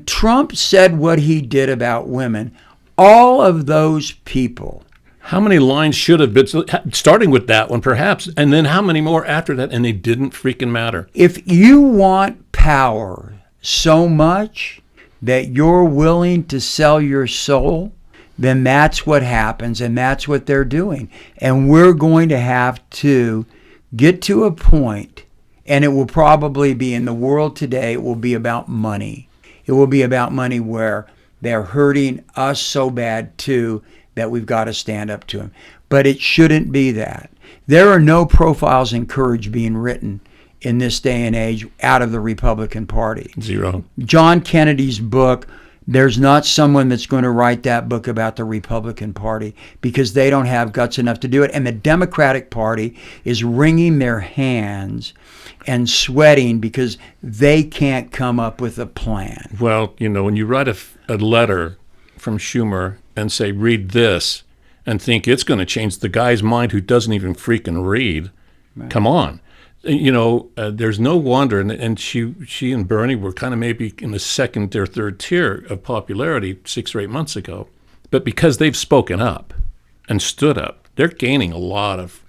Trump said what he did about women, all of those people.
How many lines should have been, starting with that one perhaps, and then how many more after that, and they didn't freaking matter.
If you want power so much that you're willing to sell your soul, then that's what happens, and that's what they're doing. And we're going to have to get to a point, and it will probably be in the world today, it will be about money. It will be about money where they're hurting us so bad too that we've got to stand up to them. But it shouldn't be that. There are no profiles in courage being written in this day and age out of the Republican Party.
Zero.
John Kennedy's book, there's not someone that's going to write that book about the Republican Party because they don't have guts enough to do it. And the Democratic Party is wringing their hands and sweating because they can't come up with a plan.
Well, when you write a letter from Schumer and say, read this, and think it's going to change the guy's mind who doesn't even freaking read, right. Come on. There's no wonder, and she and Bernie were kind of maybe in the second or third tier of popularity 6 or 8 months ago. But because they've spoken up and stood up, they're gaining a lot of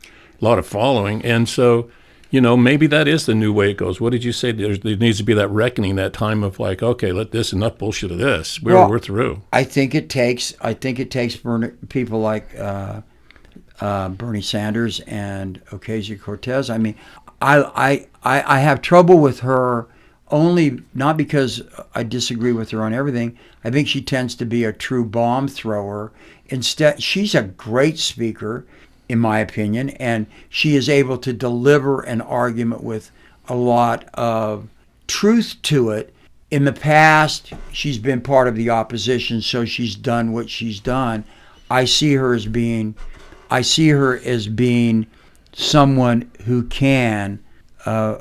following. And so, maybe that is the new way it goes. What did you say? There needs to be that reckoning, that time of like, okay, let this enough bullshit of this. We're through.
I think it takes people like Bernie Sanders and Ocasio-Cortez. I mean, I have trouble with her only not because I disagree with her on everything. I think she tends to be a true bomb thrower. Instead, she's a great speaker, in my opinion, and she is able to deliver an argument with a lot of truth to it. In the past, she's been part of the opposition, so she's done what she's done. I see her as being someone who can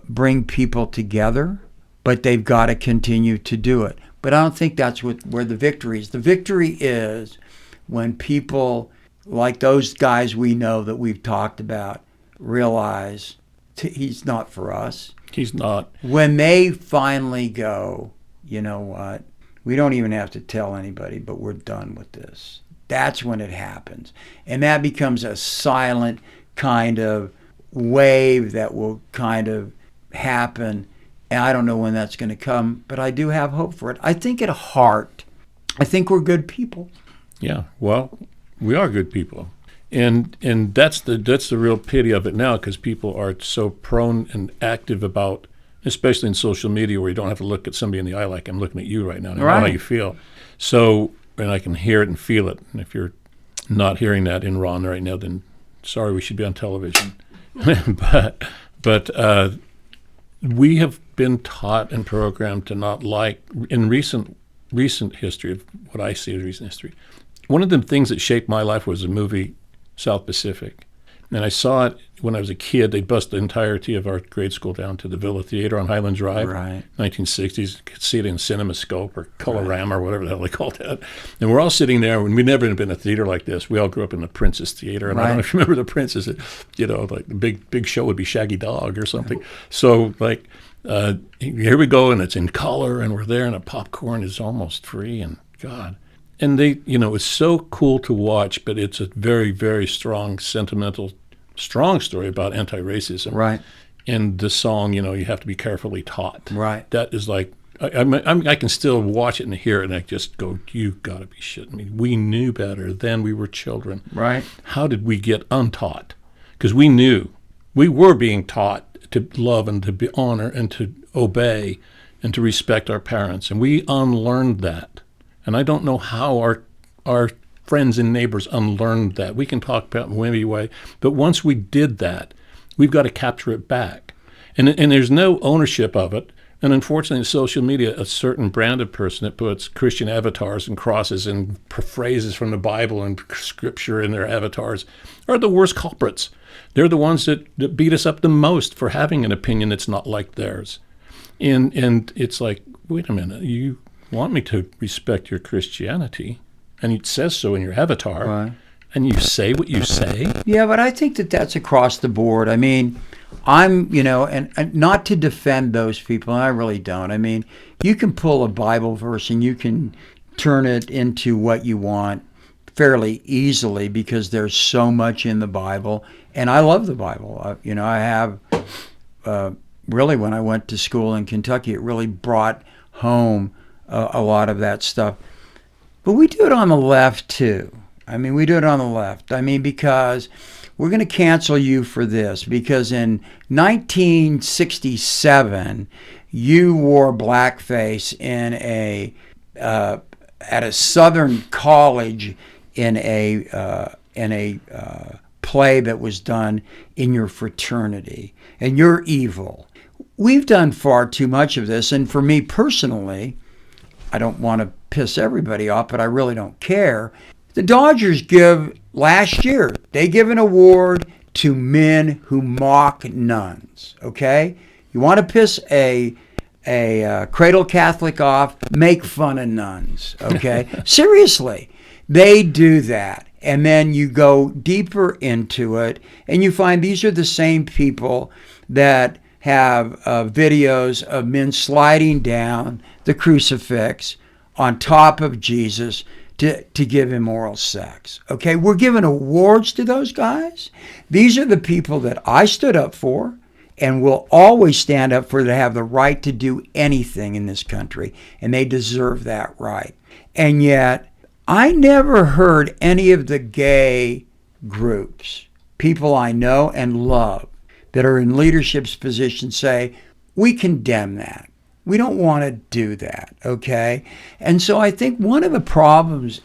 bring people together, but they've got to continue to do it. But I don't think that's where the victory is. The victory is when people like those guys we know that we've talked about realize he's not for us.
He's not.
When they finally go, you know what, we don't even have to tell anybody, but we're done with this. That's when it happens. And that becomes a silent kind of wave that will kind of happen. And I don't know when that's going to come, but I do have hope for it. I think at heart, I think we're good people.
Yeah, well, we are good people. And that's the real pity of it now, because people are so prone and active about, especially in social media, where you don't have to look at somebody in the eye like I'm looking at you right now. And I know how you feel. So, and I can hear it and feel it. And if you're not hearing that in Ron right now, then sorry, we should be on television. but we have been taught and programmed to not like, in recent history, of what I see as recent history, one of the things that shaped my life was the movie South Pacific. And I saw it when I was a kid. They bust the entirety of our grade school down to the Villa Theater on Highland Drive,
right.
1960s. You could see it in CinemaScope or Colorama or whatever the hell they called that. And we're all sitting there, and we'd never been in a theater like this. We all grew up in the Princess Theater. And I don't know if you remember the Princess. Like the big show would be Shaggy Dog or something. So, like, here we go, and it's in color, and we're there, and the popcorn is almost free, and God. And it's so cool to watch, but it's a very, very strong, sentimental, strong story about anti-racism.
Right.
And the song, you have to be carefully taught.
Right.
That is like, I can still watch it and hear it, and I just go, you got to be shitting me. We knew better then. We were children.
Right.
How did we get untaught? Because we knew. We were being taught to love and to honor and to obey and to respect our parents, and we unlearned that. And I don't know how our friends and neighbors unlearned that. We can talk about it any way, but once we did that, we've got to capture it back. And there's no ownership of it. And unfortunately, in social media, a certain branded person that puts Christian avatars and crosses and phrases from the Bible and scripture in their avatars are the worst culprits. They're the ones that beat us up the most for having an opinion that's not like theirs. And it's like, wait a minute, you want me to respect your Christianity, and it says so in your avatar, right. And you say what you say?
Yeah, but I think that's across the board. I mean, I'm, and not to defend those people, and I really don't. I mean, you can pull a Bible verse and you can turn it into what you want fairly easily because there's so much in the Bible, and I love the Bible. I have, really, when I went to school in Kentucky, it really brought home a lot of that stuff. But we do it on the left too. I mean, we do it on the left. I mean, because we're going to cancel you for this. Because in 1967, you wore blackface in at a Southern college in a play that was done in your fraternity, and you're evil. We've done far too much of this, and for me personally, I don't want to piss everybody off, but I really don't care. The Dodgers last year, they give an award to men who mock nuns, okay? You want to piss a cradle Catholic off, make fun of nuns, okay? Seriously, they do that. And then you go deeper into it, and you find these are the same people that have videos of men sliding down the crucifix on top of Jesus to give immoral sex. Okay, we're giving awards to those guys. These are the people that I stood up for and will always stand up for, that have the right to do anything in this country, and they deserve that right. And yet, I never heard any of the gay groups, people I know and love, that are in leadership positions say, we condemn that. We don't want to do that, okay? And so I think one of the problems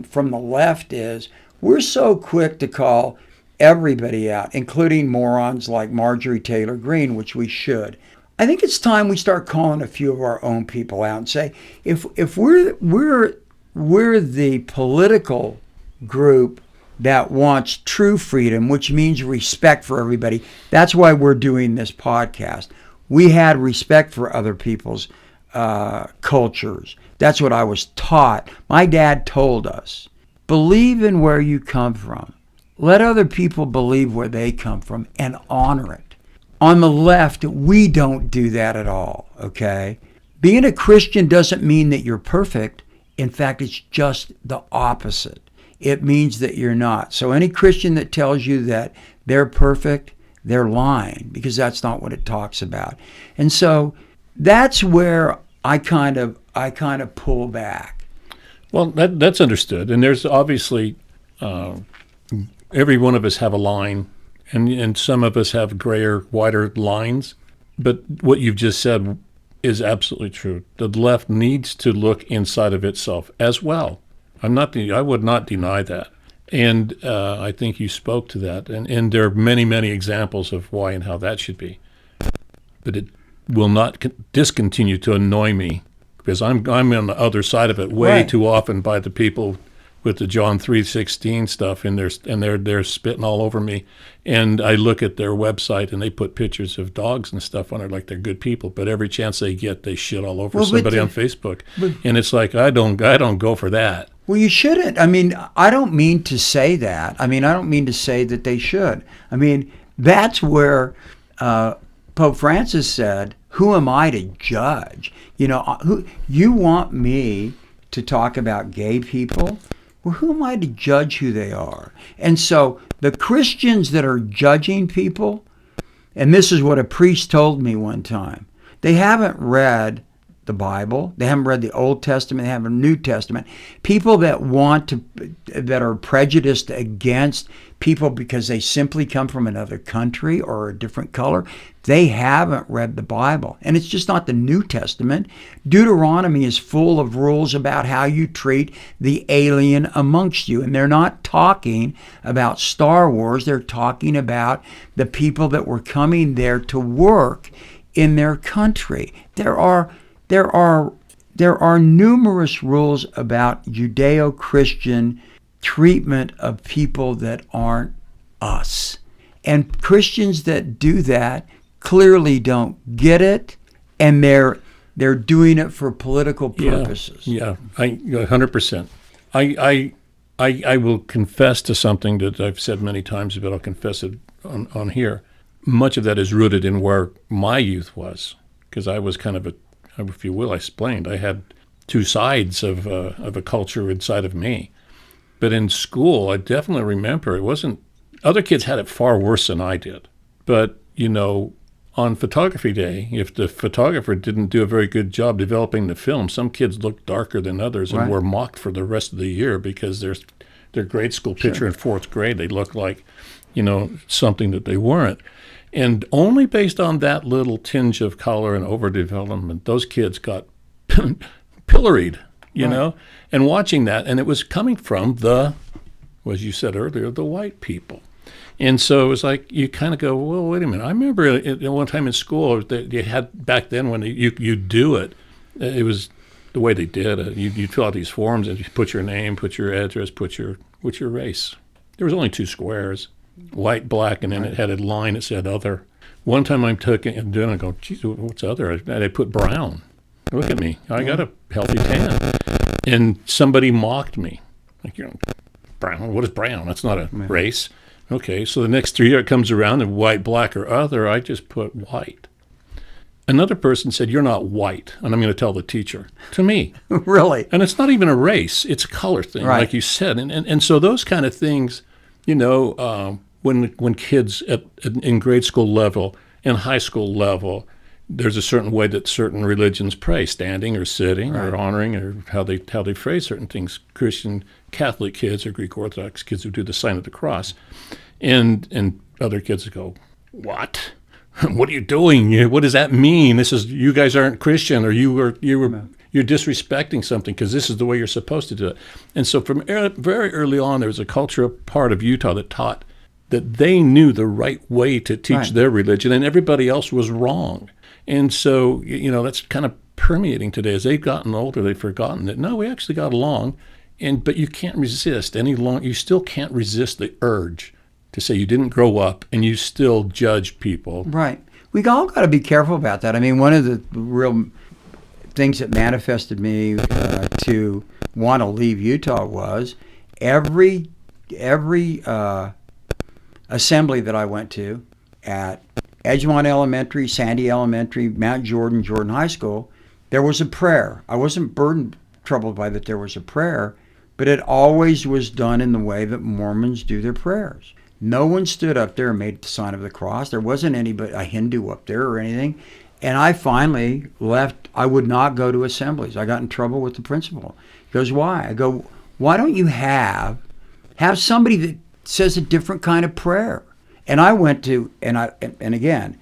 from the left is we're so quick to call everybody out, including morons like Marjorie Taylor Greene, which we should. I think it's time we start calling a few of our own people out and say, if we're the political group that wants true freedom, which means respect for everybody. That's why we're doing this podcast. We had respect for other people's cultures. That's what I was taught. My dad told us, believe in where you come from. Let other people believe where they come from and honor it. On the left, we don't do that at all, okay? Being a Christian doesn't mean that you're perfect. In fact, it's just the opposite. It means that you're not. So any Christian that tells you that they're perfect, they're lying, because that's not what it talks about. And so that's where I kind of pull back.
Well, that's understood. And there's obviously every one of us have a line, and some of us have grayer, wider lines. But what you've just said is absolutely true. The left needs to look inside of itself as well. I would not deny that. And I think you spoke to that. And there are many, many examples of why and how that should be. But it will not discontinue to annoy me, because I'm on the other side of it way
Right.
too often by the people with the John 3:16 stuff, and they're spitting all over me. And I look at their website, and they put pictures of dogs and stuff on it like they're good people. But every chance they get, they shit all over somebody on Facebook. And it's like, I don't go for that.
Well, you shouldn't. I mean, I don't mean to say that. I mean, I don't mean to say that they should. I mean, that's where Pope Francis said, who am I to judge? Who you want me to talk about gay people? Well, who am I to judge who they are? And so the Christians that are judging people, and this is what a priest told me one time, they haven't read the Bible. They haven't read the Old Testament. They haven't read the New Testament. People that that are prejudiced against people because they simply come from another country or a different color, they haven't read the Bible. And it's just not the New Testament. Deuteronomy is full of rules about how you treat the alien amongst you. And they're not talking about Star Wars. They're talking about the people that were coming there to work in their country. There are numerous rules about Judeo-Christian treatment of people that aren't us. And Christians that do that clearly don't get it, and they're doing it for political purposes.
Yeah, 100%. I will confess to something that I've said many times, but I'll confess it on here. Much of that is rooted in where my youth was, because I was kind of if you will, I explained, I had two sides of a culture inside of me. But in school, I definitely remember it wasn't, other kids had it far worse than I did. But, on photography day, if the photographer didn't do a very good job developing the film, some kids looked darker than others and
Right.
were mocked for the rest of the year because their grade school picture in fourth grade, they looked like, something that they weren't. And only based on that little tinge of color and overdevelopment, those kids got pilloried, you know? And watching that, and it was coming from as you said earlier, the white people. And so it was like, you kind of go, well, wait a minute. I remember at one time in school that you had, back then when you do it, it was the way they did it. You'd fill out these forms and you put your name, put your address, put your race. There was only 2 squares, white, black, and then it had a line that said other. One time I'm taking and doing it, I go, geez, what's other? And I put brown. Look at me. I got a healthy tan. And somebody mocked me. Like, brown? What is brown? That's not a race. Okay, so the next 3 years it comes around and white, black, or other, I just put white. Another person said, you're not white. And I'm going to tell the teacher. To me.
Really?
And it's not even a race. It's a color thing, like you said. And so those kind of things, when kids in grade school level, in high school level, there's a certain way that certain religions pray, standing or sitting or honoring, or how they phrase certain things. Christian, Catholic kids or Greek Orthodox kids who do the sign of the cross. And other kids go, what? What are you doing? What does that mean? You guys aren't Christian, or you're disrespecting something because this is the way you're supposed to do it. And so from very early on, there was a cultural part of Utah that taught that they knew the right way to teach their religion, and everybody else was wrong. And so, that's kind of permeating today. As they've gotten older, they've forgotten that, no, we actually got along. But you can't resist any longer. You still can't resist the urge to say you didn't grow up and you still judge people.
Right. We all got to be careful about that. I mean, one of the real things that manifested me to want to leave Utah was every assembly that I went to at Edgemont Elementary, Sandy Elementary, Mount Jordan, Jordan High School, there was a prayer. I wasn't troubled by that there was a prayer, but it always was done in the way that Mormons do their prayers. No one stood up there and made the sign of the cross. There wasn't a Hindu up there or anything. And I finally left. I would not go to assemblies. I got in trouble with the principal. He goes, why? I go, why don't you have somebody that says a different kind of prayer? And I went to, and again,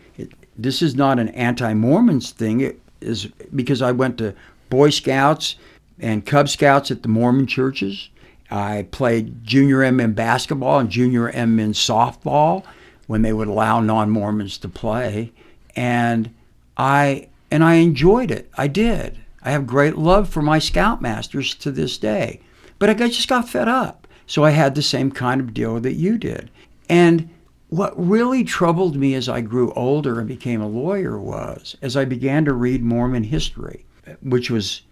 this is not an anti-Mormons thing. It is because I went to Boy Scouts and Cub Scouts at the Mormon churches. I played junior M in basketball and junior M in softball when they would allow non-Mormons to play. And I enjoyed it. I did. I have great love for my scoutmasters to this day. But I just got fed up. So I had the same kind of deal that you did. And what really troubled me as I grew older and became a lawyer was, as I began to read Mormon history, which was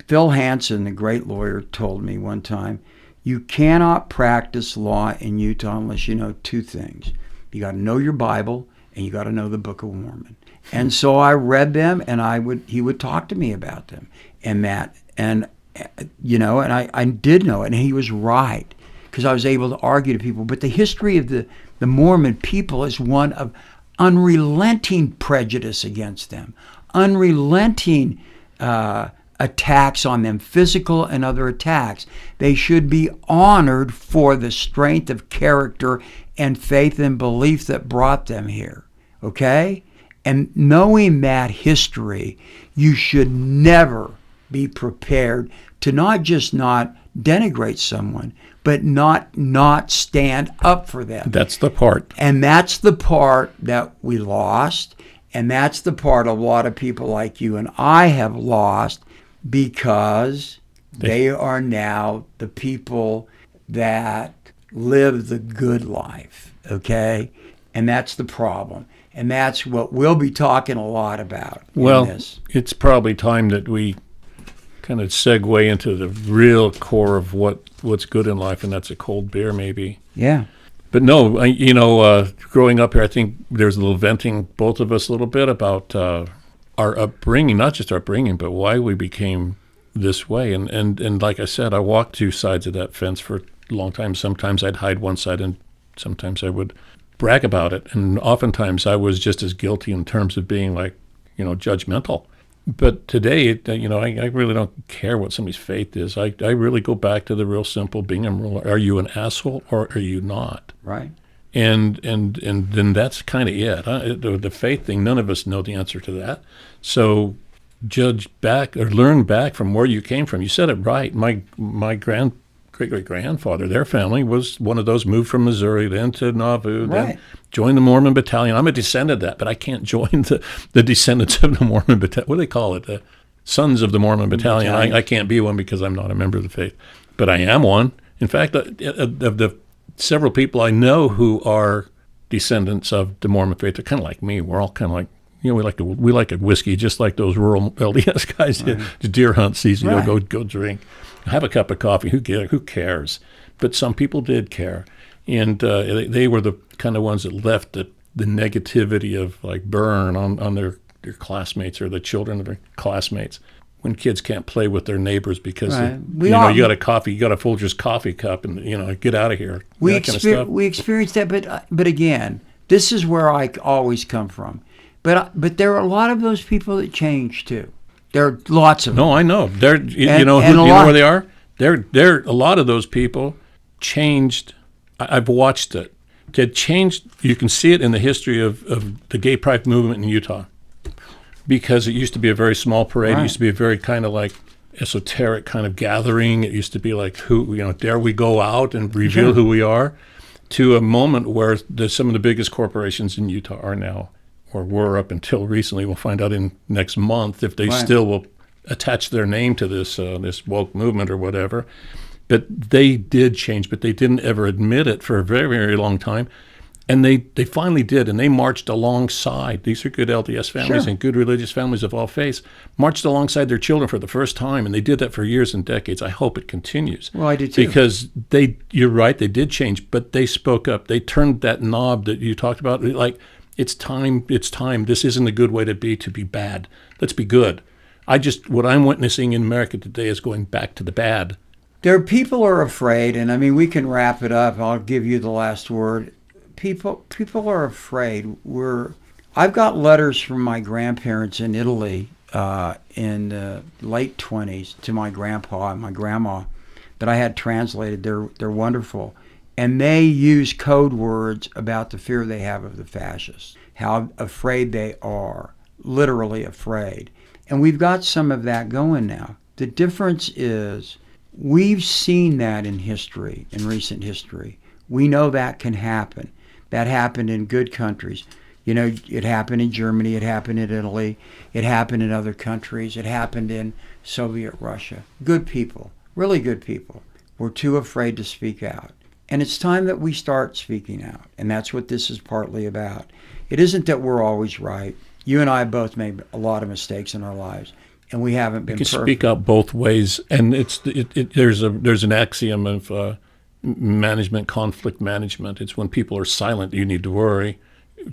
Phil Hansen, the great lawyer, told me one time, you cannot practice law in Utah unless you know 2 things. You got to know your Bible and you got to know the Book of Mormon. And so I read them, and he would talk to me about them and that, and I did know it, and he was right, because I was able to argue to people. But the history of the Mormon people is one of unrelenting prejudice against them, unrelenting attacks on them, physical and other attacks. They should be honored for the strength of character and faith and belief that brought them here, okay? And knowing that history, you should never be prepared to not just not denigrate someone, but not stand up for them.
That's the part.
And that's the part that we lost, and that's the part a lot of people like you and I have lost, because they are now the people that live the good life, okay? And that's the problem. And that's what we'll be talking a lot about in this.
It's probably time that we kind of segue into the real core of what's good in life, and that's a cold beer, maybe.
Yeah.
But no, growing up here, I think there's a little venting, both of us, a little bit about our upbringing, not just our upbringing, but why we became this way. And like I said, I walked 2 sides of that fence for a long time. Sometimes I'd hide one side, and sometimes I would brag about it. And oftentimes I was just as guilty in terms of being like, judgmental. But today, I really don't care what somebody's faith is. I really go back to the real simple Bingham rule. Are you an asshole or are you not?
Right.
And then that's kind of it. The faith thing, none of us know the answer to that. So judge back or learn back from where you came from. You said it right. My great-great-grandfather, their family was one of those, moved from Missouri, then to Nauvoo, then joined the Mormon Battalion. I'm a descendant of that, but I can't join the descendants of the Mormon Battalion. What do they call it? The Sons of the Mormon Battalion. I can't be one because I'm not a member of the faith, but I am one. In fact, of the several people I know who are descendants of the Mormon faith, they're kind of like me. We're all kind of like, we like a whiskey just like those rural LDS guys did. The deer hunt season, go drink. Have a cup of coffee. Who cares? But some people did care, and they were the kind of ones that left the negativity of like burn on their classmates or the children of their classmates. When kids can't play with their neighbors because you got a Folgers coffee cup, and get out of here.
We experienced that, but again, this is where I always come from. But there are a lot of those people that change too. There are lots of them.
No, I know. You know where they are? They're a lot of those people changed. I've watched it. They changed. You can see it in the history of the gay pride movement in Utah, because it used to be a very small parade. It used to be a very kind of like esoteric kind of gathering. It used to be like, dare we go out and reveal who we are, to a moment where some of the biggest corporations in Utah are now, or were up until recently. We'll find out in next month if they still will attach their name to this woke movement or whatever. But they did change, but they didn't ever admit it for a very, very long time. And they finally did, and they marched alongside. These are good LDS families and good religious families of all faiths, marched alongside their children for the first time, and they did that for years and decades. I hope it continues.
Well, I do too.
Because you're right, they did change, but they spoke up. They turned that knob that you talked about, like, it's time. This isn't a good way to be bad. Let's be good. What I'm witnessing in America today is going back to the bad.
People are afraid, and I mean, we can wrap it up. I'll give you the last word. People are afraid. I've got letters from my grandparents in Italy in the late 20s to my grandpa and my grandma that I had translated. They're wonderful. And they use code words about the fear they have of the fascists, how afraid they are, literally afraid. And we've got some of that going now. The difference is we've seen that in history, in recent history. We know that can happen. That happened in good countries. It happened in Germany, it happened in Italy, it happened in other countries, it happened in Soviet Russia. Good people, really good people, were too afraid to speak out. And it's time that we start speaking out, and that's what this is partly about. It isn't that we're always right. You and I both made a lot of mistakes in our lives, and we haven't been perfect. You can speak
out both ways, and there's an axiom of conflict management. It's when people are silent, you need to worry.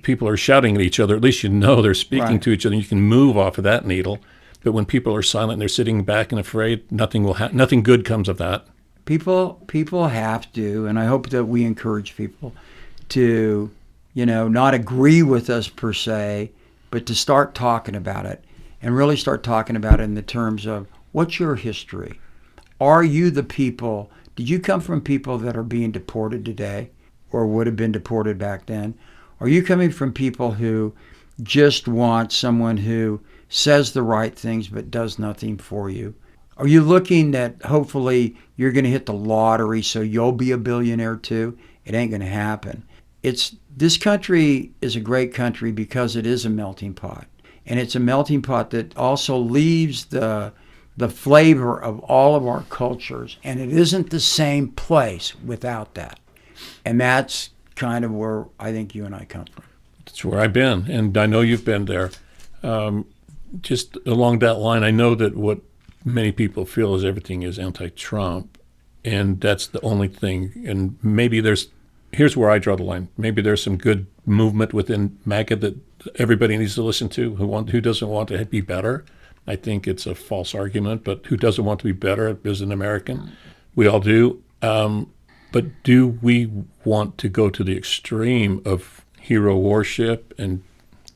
People are shouting at each other, at least they're speaking to each other, and you can move off of that needle. But when people are silent and they're sitting back and afraid, nothing good comes of that.
People have to, and I hope that we encourage people to, not agree with us per se, but to start talking about it, and really start talking about it in the terms of, what's your history? Are you the people? Did you come from people that are being deported today or would have been deported back then? Are you coming from people who just want someone who says the right things but does nothing for you? Are you looking that hopefully you're going to hit the lottery so you'll be a billionaire too? It ain't going to happen. This country is a great country because it is a melting pot. And it's a melting pot that also leaves the flavor of all of our cultures. And it isn't the same place without that. And that's kind of where I think you and I come from.
That's where I've been. And I know you've been there. Just along that line, I know that what many people feel is everything is anti-Trump, and that's the only thing. And maybe here's where I draw the line. Maybe there's some good movement within MAGA that everybody needs to listen to, who doesn't want to be better. I think it's a false argument, but who doesn't want to be better as an American? We all do. But do we want to go to the extreme of hero worship and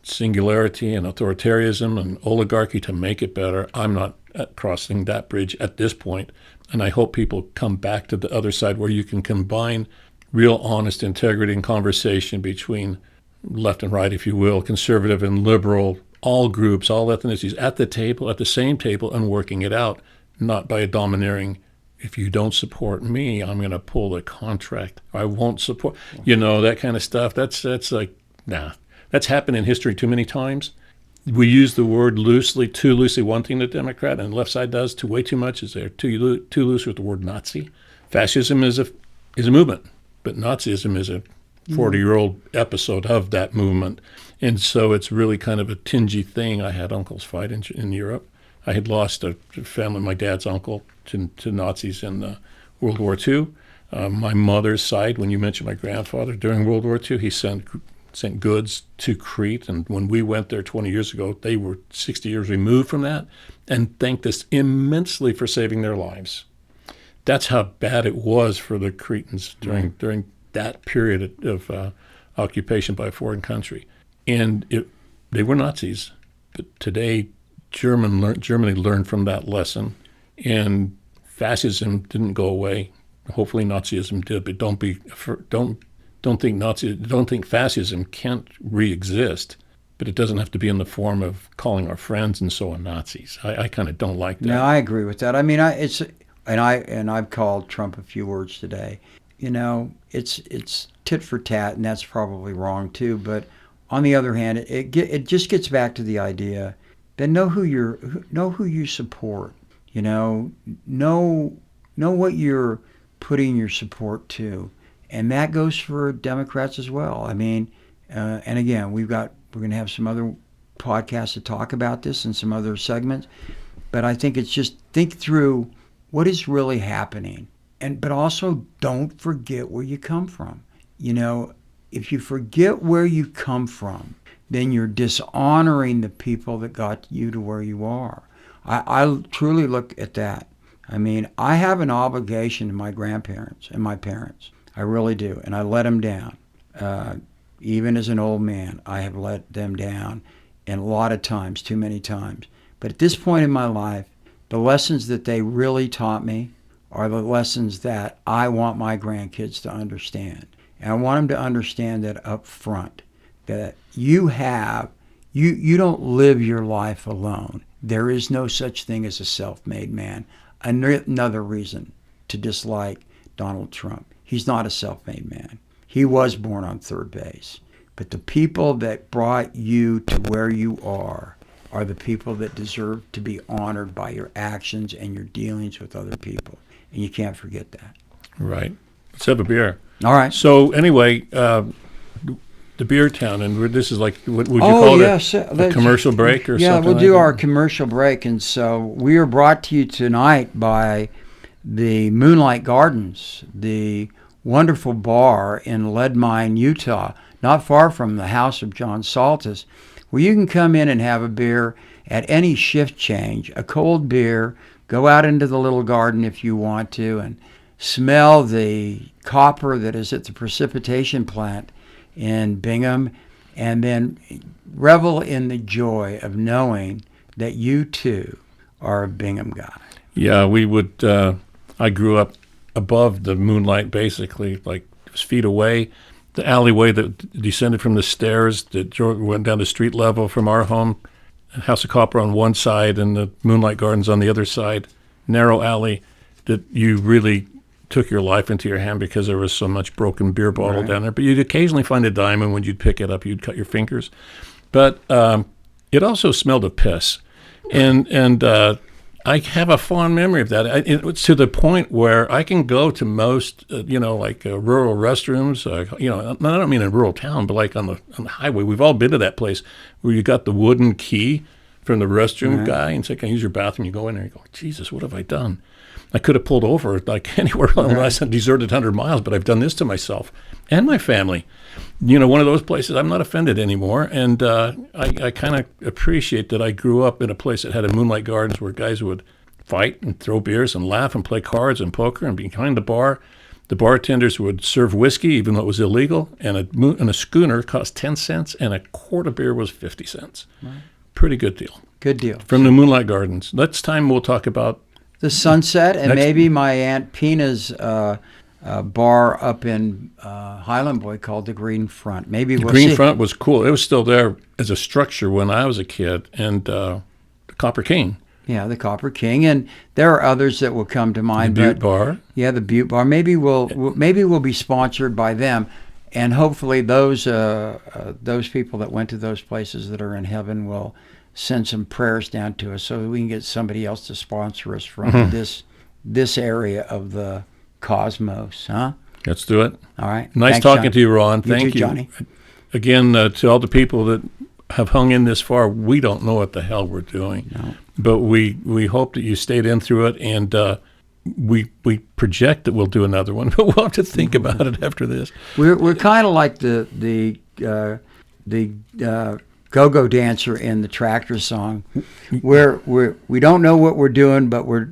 singularity and authoritarianism and oligarchy to make it better. I'm not crossing that bridge at this point, and I hope people come back to the other side where you can combine real honest integrity and conversation between left and right, if you will, conservative and liberal, all groups, all ethnicities at the table, at the same table, and working it out, not by a domineering, if you don't support me, I'm going to pull the contract. I won't support, that kind of stuff. That's like, nah. That's happened in history too many times. We use the word too loosely, one thing the Democrat and the left side does, way too much is they're too loose with the word Nazi. Fascism is a movement, but Nazism is a 40-year-old episode of that movement. And so it's really kind of a tingy thing. I had uncles fight in Europe. I had lost a family, my dad's uncle, to Nazis in World War II. My mother's side, when you mentioned my grandfather, during World War II, he sent goods to Crete. And when we went there 20 years ago, they were 60 years removed from that and thanked us immensely for saving their lives. That's how bad it was for the Cretans during that period of occupation by a foreign country. And they were Nazis. But today, Germany learned from that lesson, and fascism didn't go away. Hopefully, Nazism did. But don't think fascism can't re-exist. But it doesn't have to be in the form of calling our friends and so on Nazis. I kind of don't like that.
No, I agree with that. I mean, I've called Trump a few words today. It's tit for tat, and that's probably wrong too. But on the other hand, it just gets back to the idea that know who you support. Know what you're putting your support to, and that goes for Democrats as well. I mean, and again, we're going to have some other podcasts to talk about this and some other segments. But I think it's just think through what is really happening, but also don't forget where you come from. If you forget where you come from, then you're dishonoring the people that got you to where you are. I truly look at that. I mean, I have an obligation to my grandparents and my parents. I really do. And I let them down. Even as an old man, I have let them down, and a lot of times, too many times. But at this point in my life, the lessons that they really taught me are the lessons that I want my grandkids to understand. And I want them to understand that up front, that you don't live your life alone. There is no such thing as a self-made man. Another reason to dislike Donald Trump. He's not a self-made man. He was born on third base. But the people that brought you to where you are the people that deserve to be honored by your actions and your dealings with other people. And you can't forget that. Right.
Let's have a beer.
All right.
So anyway, the beer town, and this is like, what would you call it? A commercial break or something?
Yeah, we'll do our commercial break. And so we are brought to you tonight by the Moonlight Gardens, the wonderful bar in Lead Mine, Utah, not far from the house of John Saltas, where you can come in and have a beer at any shift change, a cold beer, go out into the little garden if you want to, and smell the copper that is at the precipitation plant in Bingham, and then revel in the joy of knowing that you too are a Bingham guy.
Yeah, we would. I grew up above the Moonlight, basically, like feet away. The alleyway that descended from the stairs that went down to street level from our home, House of Copper on one side and the Moonlight Gardens on the other side, narrow alley that you really took your life into your hand because there was so much broken beer bottle down there. But you'd occasionally find a diamond. When you'd pick it up, you'd cut your fingers. But it also smelled of piss. And I have a fond memory of that. It's to the point where I can go to most, rural restrooms. I don't mean in a rural town, but like on the highway. We've all been to that place where you got the wooden key from the restroom guy and say, "Can I use your bathroom?" You go in there and you go, "Jesus, what have I done? I could have pulled over like anywhere unless I deserted 100 miles, but I've done this to myself and my family." One of those places, I'm not offended anymore. And I kind of appreciate that I grew up in a place that had a Moonlight Gardens where guys would fight and throw beers and laugh and play cards and poker and behind the bar. The bartenders would serve whiskey, even though it was illegal, and a schooner cost 10 cents, and a quart of beer was 50 cents. Right. Pretty good deal.
Good deal.
From the Moonlight Gardens. Next time we'll talk about
the Sunset, and maybe my Aunt Pina's bar up in Highland Boy called the Green Front. Maybe we'll see.
The Green Front was cool. It was still there as a structure when I was a kid, and the Copper King.
Yeah, the Copper King, and there are others that will come to mind.
The Butte Bar.
Yeah, the Butte Bar. Maybe we'll be sponsored by them, and hopefully those people that went to those places that are in heaven will send some prayers down to us so that we can get somebody else to sponsor us from this area of the cosmos, huh?
Let's do it.
All right.
Nice
Thanks,
talking
John.
to you, Ron.
You
Thank
too,
you.
Johnny.
Again, to all the people that have hung in this far, we don't know what the hell we're doing.
No.
But we hope that you stayed in through it, and we project that we'll do another one, but we'll have to think about it after this.
We're kind of like the go-go dancer in the Tractor song, where we don't know what we're doing, but we're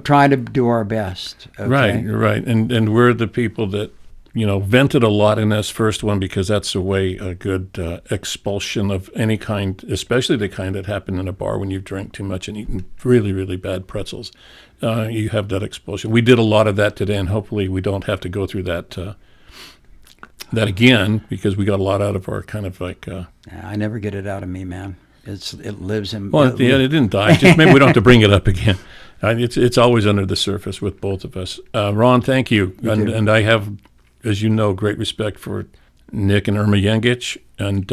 trying to do our best. Okay?
Right, and we're the people that vented a lot in this first one because that's a good expulsion of any kind, especially the kind that happened in a bar when you drink too much and eaten really, really bad pretzels. You have that expulsion. We did a lot of that today, and hopefully we don't have to go through that again, because we got a lot out of our kind of like.
I never get it out of me, man. It lives in.
Well, it didn't die. Just maybe we don't have to bring it up again. It's always under the surface with both of us. Ron, thank you. And I have, as you know, great respect for Nick and Irma Yengich, and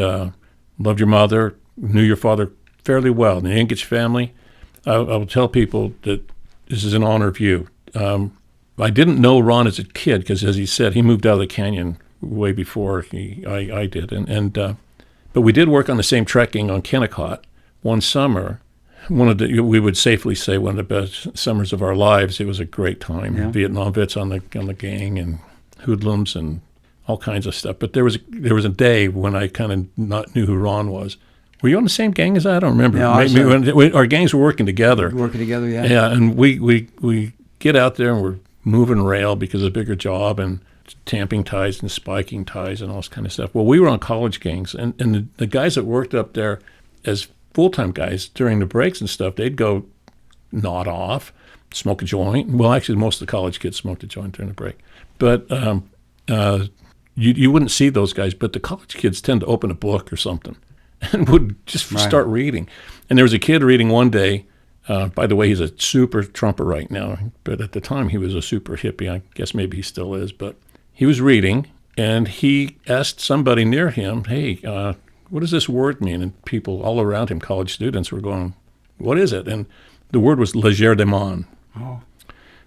loved your mother, knew your father fairly well. The Yengich family, I will tell people that this is in honor of you. I didn't know Ron as a kid because, as he said, he moved out of the canyon way before I did. But we did work on the same trekking on Kennecott one summer. We would safely say one of the best summers of our lives. It was a great time. Yeah. Vietnam vets on the gang and hoodlums and all kinds of stuff. But there was a day when I kind of not knew who Ron was. Were you on the same gang as I? I don't remember.
No,
our gangs were working together.
Yeah.
Yeah, and we get out there and we're moving rail because of a bigger job and tamping ties and spiking ties and all this kind of stuff. Well, we were on college gangs, and the guys that worked up there as full-time guys during the breaks and stuff, they'd go nod off, smoke a joint. Well, actually, most of the college kids smoked a joint during the break. But you wouldn't see those guys, but the college kids tend to open a book or something and would just start reading. And there was a kid reading one day. By the way, he's a super Trumper right now, but at the time he was a super hippie. I guess maybe he still is, but he was reading, and he asked somebody near him, hey, what does this word mean? And people all around him, college students, were going, what is it? And the word was Legerdemain.
Oh.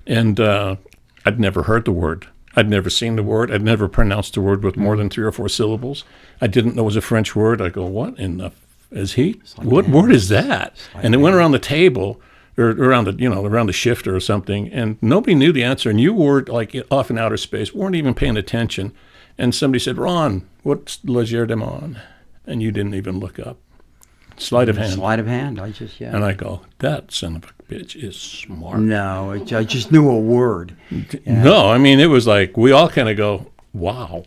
And I'd never heard the word. I'd never seen the word. I'd never pronounced the word with more than 3 or 4 syllables. I didn't know it was a French word. I go, what in the is he? What word is that? And it went around the table or around the shifter or something, and nobody knew the answer. And you were like off in outer space, weren't even paying attention. And somebody said, Ron, what's Legerdemain? And you didn't even look up. Sleight of hand.
Sleight of hand.
And I go, that son of a bitch is smart.
No, I just knew a word.
Yeah. No, I mean, it was like we all kind of go, wow.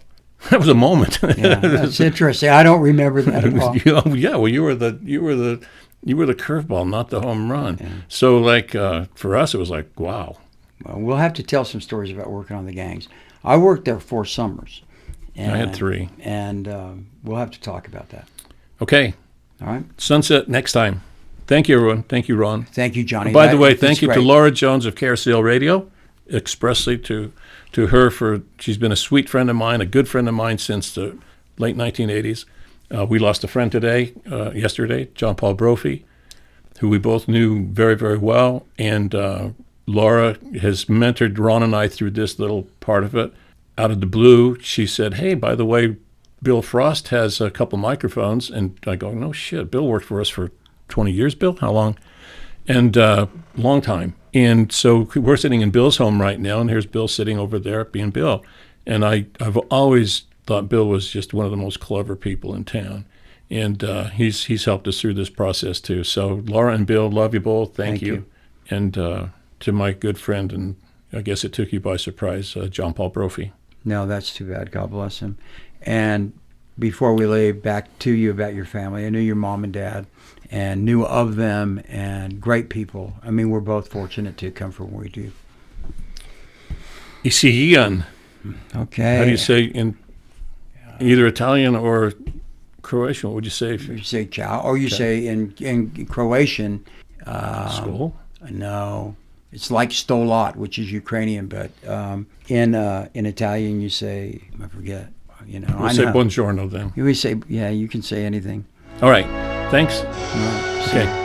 That was a moment.
Yeah, that's interesting. I don't remember that at all.
Yeah, well, you were the curveball, not the home run. Yeah. So, like for us, it was like, wow.
Well, we'll have to tell some stories about working on the gangs. I worked there 4 summers.
I had 3,
and we'll have to talk about that.
Okay.
All right.
Sunset next time. Thank you, everyone. Thank you, Ron.
Thank you, Johnny.
By the way, thank you to Lara Jones of KRCL Radio, expressly to her for she's been a sweet friend of mine, a good friend of mine since the late 1980s. We lost a friend yesterday, John Paul Brophy, who we both knew very, very well. And Lara has mentored Ron and I through this little part of it. Out of the blue, she said, hey, by the way, Bill Frost has a couple microphones. And I go, no shit, Bill worked for us for 20 years, Bill? How long? And long time. And so we're sitting in Bill's home right now, and here's Bill sitting over there being Bill. And I've always thought Bill was just one of the most clever people in town. And he's helped us through this process too. So Lara and Bill, love you both. Thank you. And to my good friend and I guess it took you by surprise, John Paul Brophy.
No, that's too bad. God bless him. And before we lay back to you about your family, I knew your mom and dad and knew of them, and great people. I mean, we're both fortunate to come from where we do.
Isigian.
Okay.
How do you say in either Italian or Croatian? What would you say?
You say ciao, or you say in Croatian.
School?
No, it's like stolat, which is Ukrainian, but in Italian you say, I forget. You know,
We'll say buongiorno then.
You say, yeah, you can say anything.
All right. Thanks.
All right.
Okay.